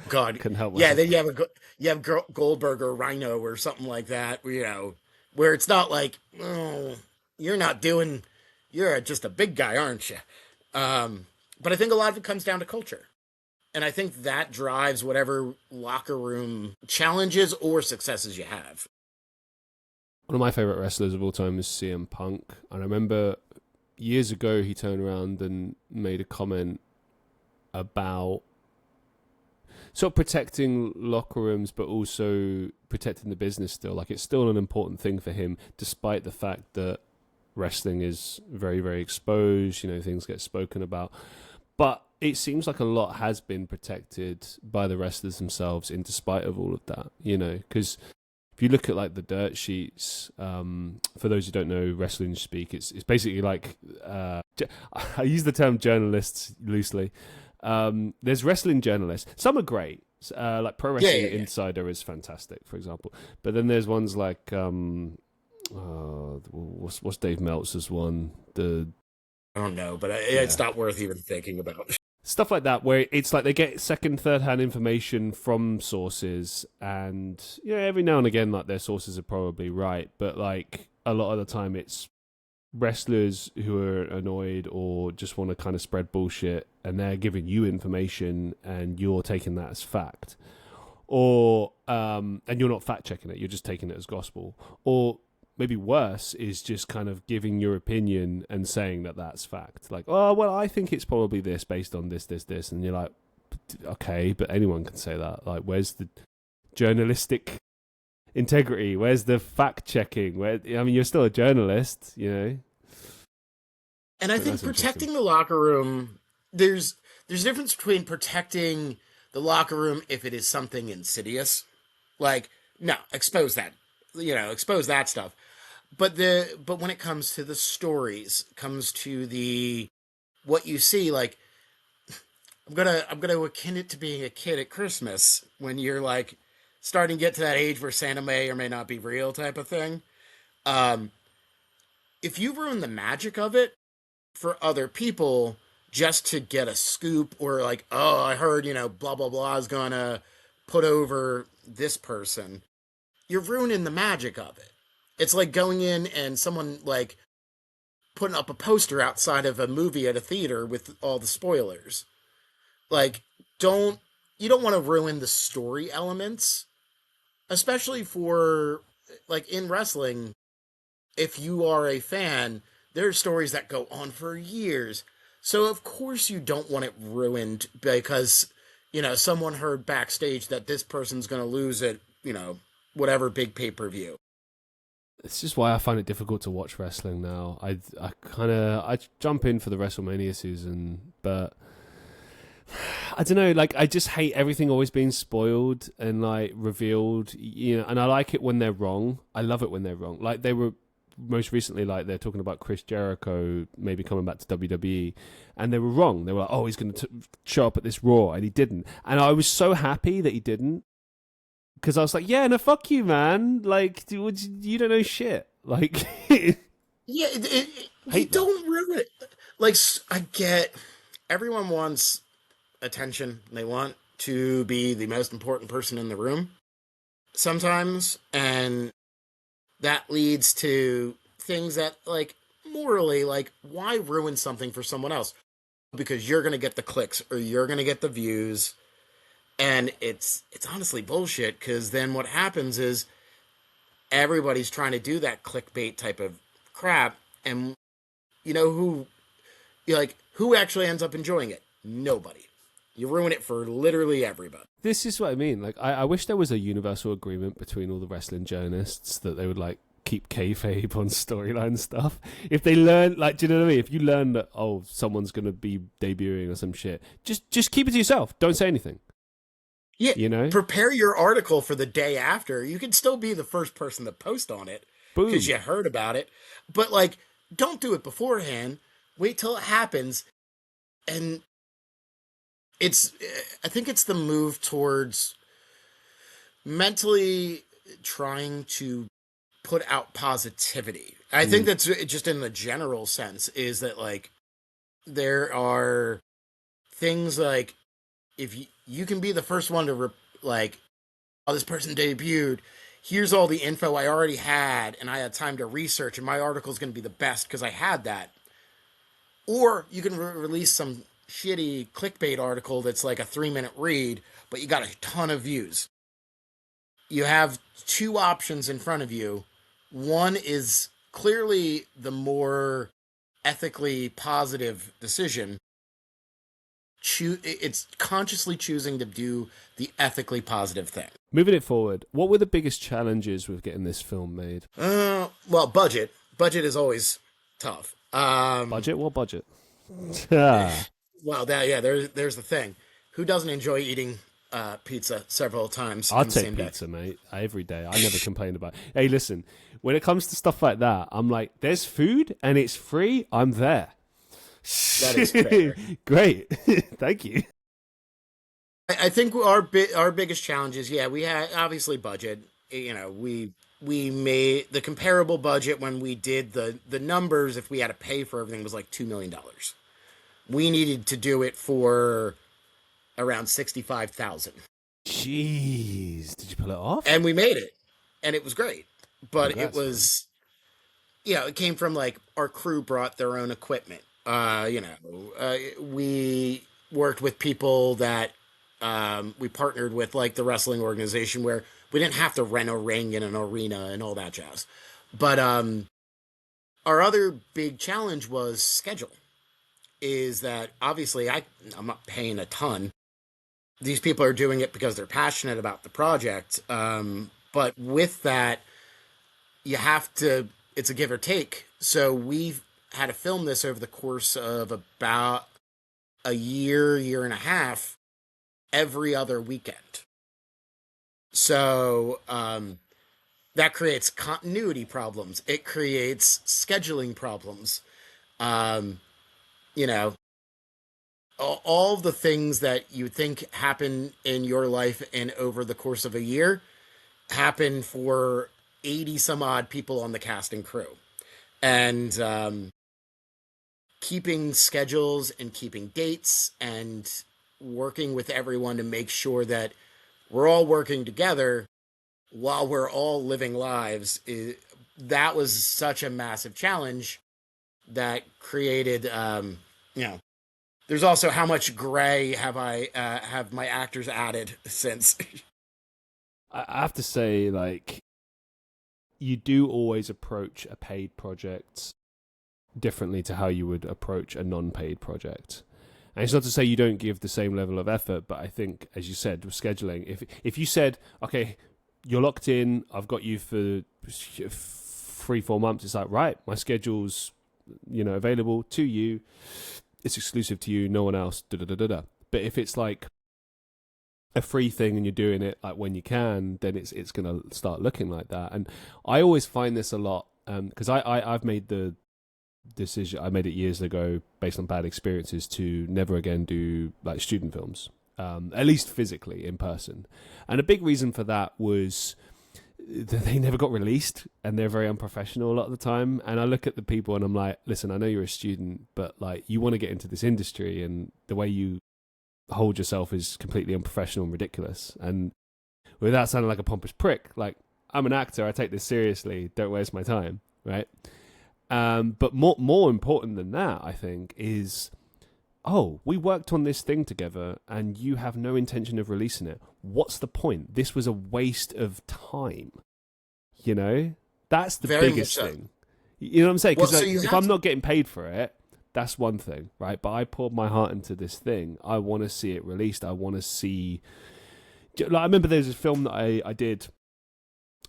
God. Couldn't help Yeah, myself. then you have Goldberg or Rhino or something like that, where it's not like, oh, you're just a big guy, aren't you? But I think a lot of it comes down to culture. And I think that drives whatever locker room challenges or successes you have. One of my favorite wrestlers of all time is CM Punk. And I remember years ago he turned around and made a comment about sort of protecting locker rooms, but also protecting the business still. Like, it's still an important thing for him, despite the fact that wrestling is very, very exposed, things get spoken about. But it seems like a lot has been protected by the wrestlers themselves in despite of all of that, because if you look at like the dirt sheets, for those who don't know wrestling speak, it's basically like, I use the term journalists loosely. There's wrestling journalists. Some are great. Like Pro Wrestling Insider is fantastic, for example. But then there's ones like, what's Dave Meltzer's one? I don't know, but it's not worth even thinking about. Stuff like that, where it's like they get second, third-hand information from sources, and every now and again, like their sources are probably right, but like a lot of the time, it's wrestlers who are annoyed or just want to kind of spread bullshit, and they're giving you information, and you're taking that as fact, or and you're not fact checking it, you're just taking it as gospel, or maybe worse is just kind of giving your opinion and saying that that's fact. Like, oh, well, I think it's probably this based on this. And you're like, okay, but anyone can say that. Like, where's the journalistic integrity? Where's the fact checking? You're still a journalist, And I think protecting the locker room, there's a difference between protecting the locker room if it is something insidious. Like, no, expose that stuff. But when it comes to the stories, comes to what you see, like I'm gonna akin it to being a kid at Christmas when you're like starting to get to that age where Santa may or may not be real type of thing. If you ruin the magic of it for other people just to get a scoop, or like, oh, I heard, blah blah blah is gonna put over this person, you're ruining the magic of it. It's like going in and someone like putting up a poster outside of a movie at a theater with all the spoilers. Like, you don't want to ruin the story elements, especially for like in wrestling. If you are a fan, there are stories that go on for years. So of course you don't want it ruined because, someone heard backstage that this person's going to lose it, whatever big pay-per-view. It's just why I find it difficult to watch wrestling now. I jump in for the WrestleMania season, but I don't know, like I just hate everything always being spoiled and like revealed, and I like it when they're wrong. I love it when they're wrong. Like they were most recently, like they're talking about Chris Jericho maybe coming back to WWE, and they were wrong. They were like, oh, he's going to show up at this Raw, and he didn't. And I was so happy that he didn't, because I was like, yeah, no, fuck you, man. Like, you don't know shit. Like, yeah, you don't ruin it. Like, I get everyone wants attention. They want to be the most important person in the room sometimes, and that leads to things that, like, morally, like, why ruin something for someone else? Because you're going to get the clicks or you're going to get the views, and it's honestly bullshit, because then what happens is everybody's trying to do that clickbait type of crap, and you know who actually ends up enjoying it? Nobody. You ruin it for literally everybody. This is what I mean. Like, I wish there was a universal agreement between all the wrestling journalists that they would, like, keep kayfabe on storyline stuff. If they learn, like, do you know what I mean? If you learn that, oh, someone's going to be debuting or some shit, just keep it to yourself. Don't say anything. Yeah, you know? Prepare your article for the day after. You can still be the first person to post on it because you heard about it. But, like, don't do it beforehand. Wait till it happens. And I think it's the move towards mentally trying to put out positivity. I think that's just in the general sense, is that, like, there are things like, if you can be the first one to like, oh, this person debuted, here's all the info I already had and I had time to research, and my article is going to be the best because I had that. Or you can release some shitty clickbait article that's like a 3-minute read, but you got a ton of views. You have two options in front of you. One is clearly the more ethically positive decision. It's consciously choosing to do the ethically positive thing. Moving it forward, what were the biggest challenges with getting this film made? Well, budget. Budget is always tough. Budget? What budget? Well, there's the thing. Who doesn't enjoy eating pizza several times? I'll take pizza, mate, every day. I never complain about it. Hey, listen, when it comes to stuff like that, I'm like, there's food and it's free, I'm there. That is fair. Great. Thank you. I think our biggest challenge is, we had obviously budget. You know, we made the comparable budget when we did the numbers. If we had to pay for everything, was like $2 million. We needed to do it for around $65,000. Jeez, did you pull it off? And we made it, and it was great. But Congrats, it was, it came from, like, our crew brought their own equipment. We worked with people that we partnered with, like the wrestling organization, where we didn't have to rent a ring in an arena and all that jazz. But our other big challenge was schedule. Is that obviously I'm not paying a ton. These people are doing it because they're passionate about the project. But with that, you have to, it's a give or take. So we've had to film this over the course of about a year and a half, every other weekend. So that creates continuity problems. It creates scheduling problems. All the things that you think happen in your life and over the course of a year happen for 80 some odd people on the cast and crew. And keeping schedules and keeping dates and working with everyone to make sure that we're all working together while we're all living lives, that was such a massive challenge that created, there's also how much gray have my actors added since. I have to say, like, you do always approach a paid project differently to how you would approach a non-paid project. And it's not to say you don't give the same level of effort, but I think, as you said, with scheduling, if you said, okay, you're locked in, I've got you for 3-4 months, it's like, right, my schedule's, available to you, it's exclusive to you, no one else, da-da-da-da-da. But if it's like a free thing and you're doing it like when you can, then it's going to start looking like that. And I always find this a lot because I've made the decision. I made it years ago based on bad experiences to never again do like student films, at least physically in person. And a big reason for that was that they never got released and they're very unprofessional a lot of the time. And I look at the people and I'm like, listen, I know you're a student, but like you want to get into this industry and the way you hold yourself is completely unprofessional and ridiculous. And without sounding like a pompous prick, like I'm an actor, I take this seriously, don't waste my time, right? But more important than that, I think, is, oh, we worked on this thing together and you have no intention of releasing it. What's the point? This was a waste of time. You know? That's the Very biggest much so. thing. You know what I'm saying? Because if I'm to- not getting paid for it, that's one thing, right? But I poured my heart into this thing. I want to see it released. I want to see... Like, I remember there's a film that I did,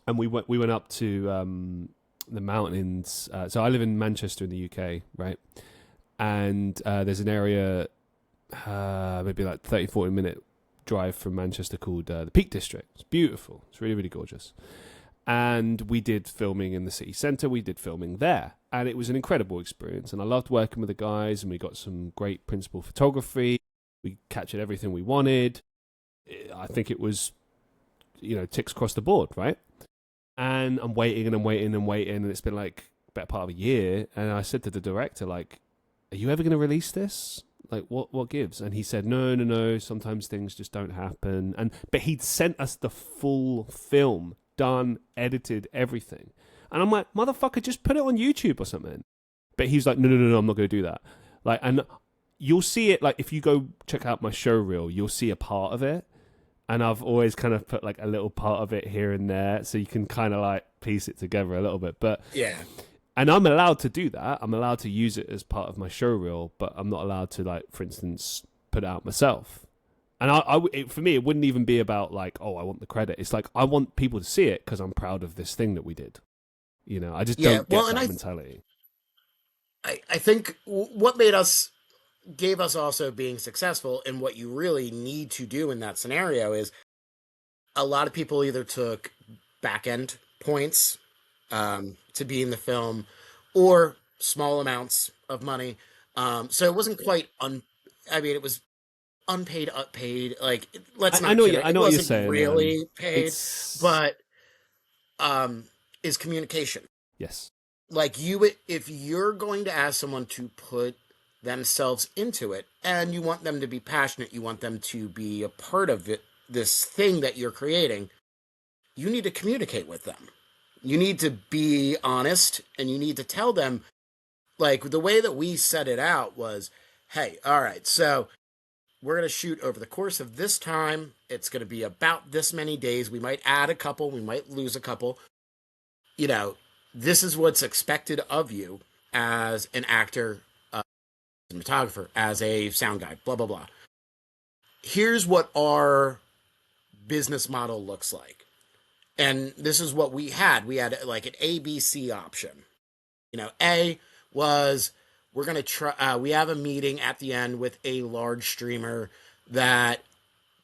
and we went up to the mountains. So I live in Manchester in the UK, right? And there's an area, maybe like 30, 40 minute drive from Manchester called the Peak District. It's beautiful. It's really, really gorgeous. And we did filming in the city centre. We did filming there. And it was an incredible experience. And I loved working with the guys, and we got some great principal photography. We captured everything we wanted. I think it was, ticks across the board, right? And I'm waiting and I'm waiting and waiting, and it's been like better part of a year. And I said to the director, like, are you ever going to release this? Like, what gives? And he said, no, sometimes things just don't happen. But he'd sent us the full film, done, edited, everything. And I'm like, motherfucker, just put it on YouTube or something. But he's like, no, I'm not going to do that. Like, and you'll see it, like, if you go check out my show reel, you'll see a part of it. And I've always kind of put like a little part of it here and there, so you can kind of like piece it together a little bit. But yeah. And I'm allowed to do that. I'm allowed to use it as part of my show reel, but I'm not allowed to, like, for instance, put it out myself. And for me, it wouldn't even be about like, oh, I want the credit. It's like, I want people to see it because I'm proud of this thing that we did. I just don't get that mentality. I think what gave us also being successful, and what you really need to do in that scenario is, a lot of people either took back end points to be in the film, or small amounts of money. So it wasn't quite it was unpaid, uppaid. Like, let's not. I know what you're saying. Really paid, but is communication. Yes. Like, if you're going to ask someone to put themselves into it, and you want them to be passionate, you want them to be a part of it, this thing that you're creating, you need to communicate with them. You need to be honest, and you need to tell them, like, the way that we set it out was, hey, all right, so we're going to shoot over the course of this time. It's going to be about this many days. We might add a couple. We might lose a couple. This is what's expected of you as an actor, cinematographer, as a sound guy, blah, blah, blah. Here's what our business model looks like. And this is what we had. We had like an ABC option. A was, we're going to try, we have a meeting at the end with a large streamer that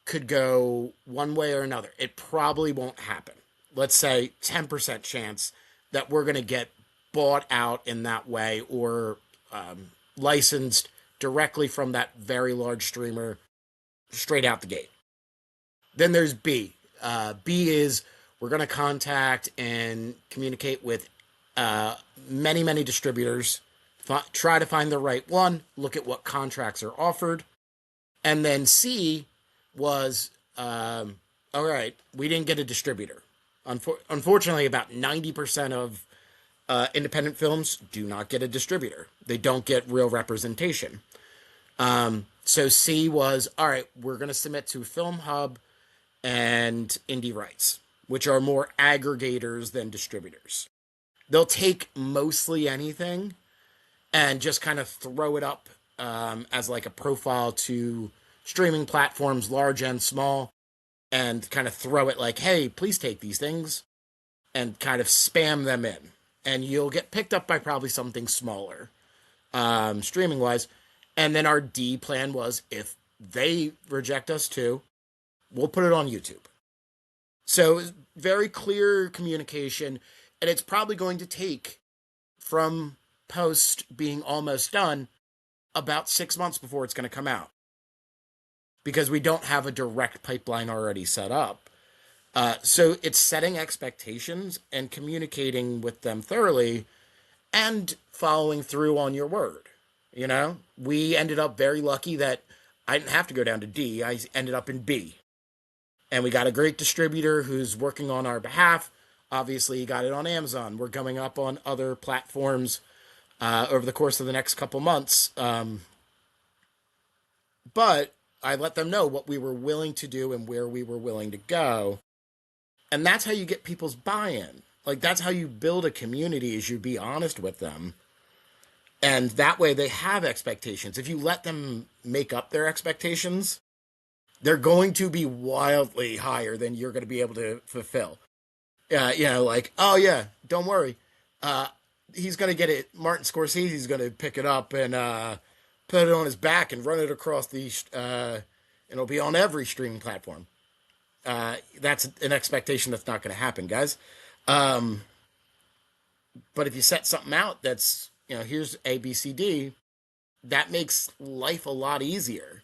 could go one way or another. It probably won't happen. Let's say 10% chance that we're going to get bought out in that way, or licensed directly from that very large streamer straight out the gate. Then there's B. B is, we're going to contact and communicate with many, many distributors, try to find the right one, look at what contracts are offered. And then C was, all right, we didn't get a distributor. Unfortunately, about 90% of independent films do not get a distributor. They don't get real representation. So C was, all right, we're going to submit to Film Hub and Indie Rights, which are more aggregators than distributors. They'll take mostly anything and just kind of throw it up as like a profile to streaming platforms, large and small, and kind of throw it like, hey, please take these things, and kind of spam them in. And you'll get picked up by probably something smaller, streaming-wise. And then our D plan was, if they reject us too, we'll put it on YouTube. So very clear communication, and it's probably going to take from post being almost done about 6 months before it's going to come out, because we don't have a direct pipeline already set up. So it's setting expectations and communicating with them thoroughly and following through on your word. You know, we ended up very lucky that I didn't have to go down to D. I ended up in B. And we got a great distributor who's working on our behalf. Obviously, he got it on Amazon. We're going up on other platforms over the course of the next couple months. But I let them know what we were willing to do and where we were willing to go. And that's how you get people's buy-in. Like, that's how you build a community, is you be honest with them. And that way they have expectations. If you let them make up their expectations, they're going to be wildly higher than you're going to be able to fulfill. You know, like, oh yeah, don't worry. He's going to get it. Martin Scorsese's going to pick it up and put it on his back and run it across and it'll be on every streaming platform. That's an expectation that's not going to happen, guys. But if you set something out that's, you know, here's A, B, C, D, that makes life a lot easier.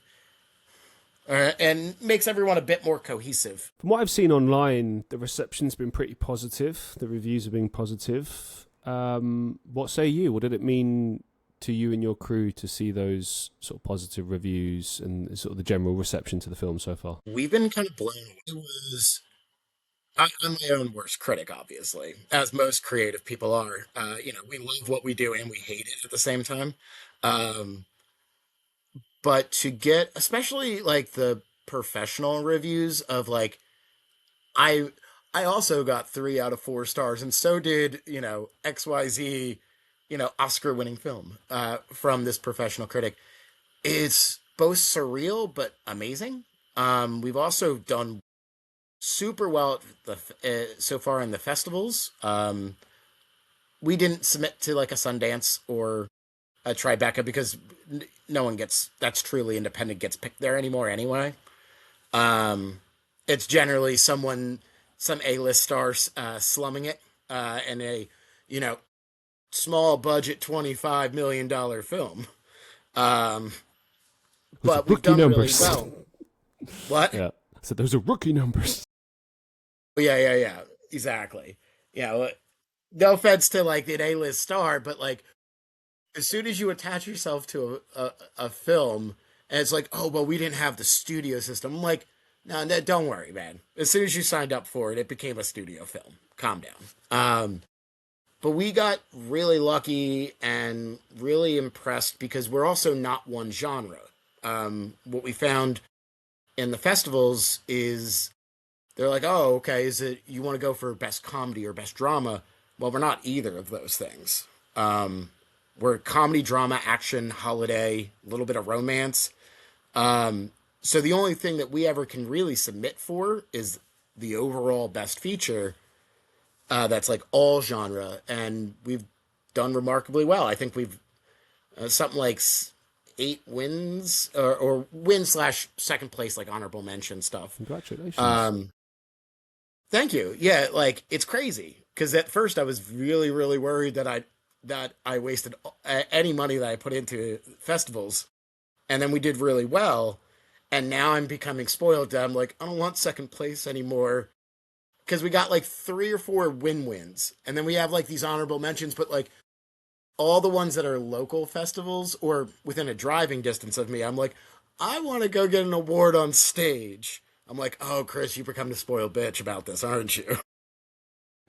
And makes everyone a bit more cohesive. From what I've seen online, the reception's been pretty positive. The reviews have been positive. What say you? What did it mean to you and your crew to see those sort of positive reviews and sort of the general reception to the film so far? We've been kind of blown away. I'm my own worst critic, obviously, as most creative people are. You know, we love what we do and we hate it at the same time. But to get, especially like the professional reviews of like, I I also got 3 out of 4 stars, and so did, you know, XYZ, you know, Oscar-winning film from this professional critic. It's both surreal but amazing. We've also done super well at so far in the festivals. We didn't submit to like a Sundance or a Tribeca because no one that's truly independent gets picked there anymore anyway. It's generally some A-list star slumming it in a, you know, small budget $25 million film. But we've done numbers. Really well. What? Yeah. So those are rookie numbers. Yeah. Exactly. Yeah. No offense to like an A-list star, but like as soon as you attach yourself to a film and it's like, oh, well, we didn't have the studio system. I'm like, no, don't worry, man. As soon as you signed up for it, it became a studio film. Calm down. But we got really lucky and really impressed because we're also not one genre. What we found in the festivals is they're like, oh, okay, is it you want to go for best comedy or best drama? Well, we're not either of those things. We're comedy, drama, action, holiday, a little bit of romance. So the only thing that we ever can really submit for is the overall best feature. That's like all genre, and we've done remarkably well. I think we've something like 8 wins or win/second place, like honorable mention stuff. Congratulations. Thank you. Yeah, like it's crazy because at first I was really, really worried that I wasted any money that I put into festivals, and then we did really well, and now I'm becoming spoiled. I'm like, I don't want second place anymore. Because we got like 3 or 4 wins, and then we have like these honorable mentions, but like all the ones that are local festivals or within a driving distance of me, I'm like, I want to go get an award on stage. I'm like, oh, Chris, you become the spoiled bitch about this, aren't you?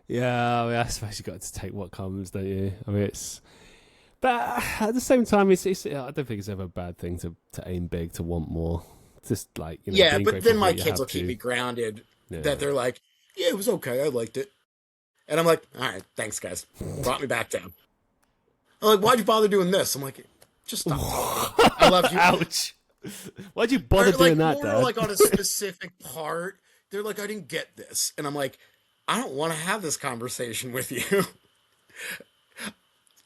Yeah, I mean, I suppose you got to take what comes, don't you? I mean, but at the same time, it's I don't think it's ever a bad thing to aim big, to want more. Just like, you know, yeah, but then my kids will keep me grounded. Yeah. That they're like, yeah, it was okay. I liked it. And I'm like, all right, thanks, guys. Brought me back down. I'm like, why'd you bother doing this? I'm like, just stop talking. I love you. Ouch. Why'd you bother doing that, Dad? Like on a specific part, they're like, I didn't get this. And I'm like, I don't want to have this conversation with you.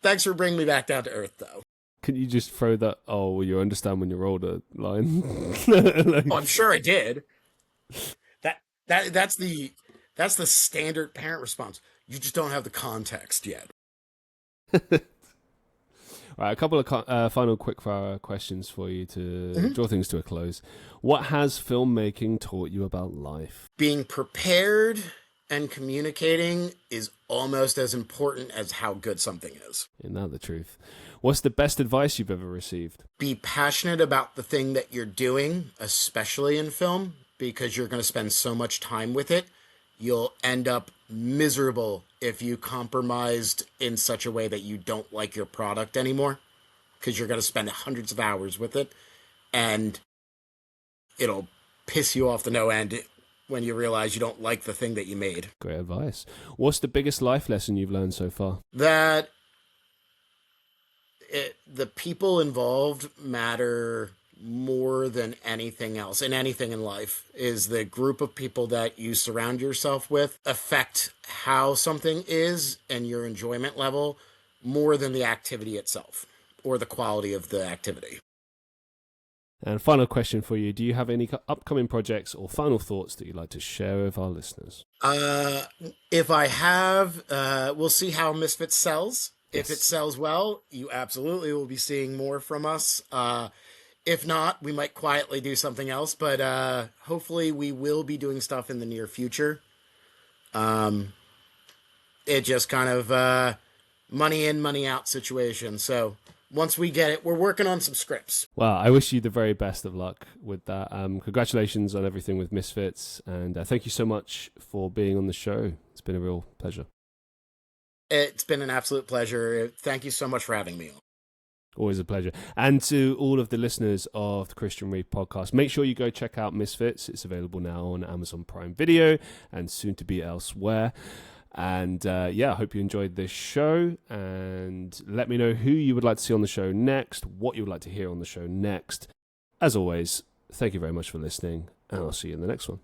Thanks for bringing me back down to earth, though. Can you just throw that, oh, well, you understand when you're older line? Like... Oh, I'm sure I did. That's the standard parent response. You just don't have the context yet. All right, a couple of final quick fire questions for you to draw things to a close. What has filmmaking taught you about life? Being prepared and communicating is almost as important as how good something is. Isn't that the truth? What's the best advice you've ever received? Be passionate about the thing that you're doing, especially in film, because you're going to spend so much time with it. You'll end up miserable if you compromised in such a way that you don't like your product anymore, because you're going to spend hundreds of hours with it, and it'll piss you off to no end when you realize you don't like the thing that you made. Great advice. What's the biggest life lesson you've learned so far? That the people involved matter more than anything else, and anything in life. Is the group of people that you surround yourself with affect how something is and your enjoyment level more than the activity itself or the quality of the activity. And final question for you. Do you have any upcoming projects or final thoughts that you'd like to share with our listeners? If I have, we'll see how Misfits sells. Yes. If it sells well, you absolutely will be seeing more from us. If not, we might quietly do something else, but hopefully we will be doing stuff in the near future. It just kind of money in, money out situation. So once we get it, we're working on some scripts. Well, I wish you the very best of luck with that. Congratulations on everything with Misfits, and thank you so much for being on the show. It's been a real pleasure. It's been an absolute pleasure. Thank you so much for having me on. Always a pleasure. And to all of the listeners of the Christian Reeve Podcast, make sure you go check out Misfits. It's available now on Amazon Prime Video and soon to be elsewhere. And I hope you enjoyed this show. And let me know who you would like to see on the show next, what you would like to hear on the show next. As always, thank you very much for listening, and I'll see you in the next one.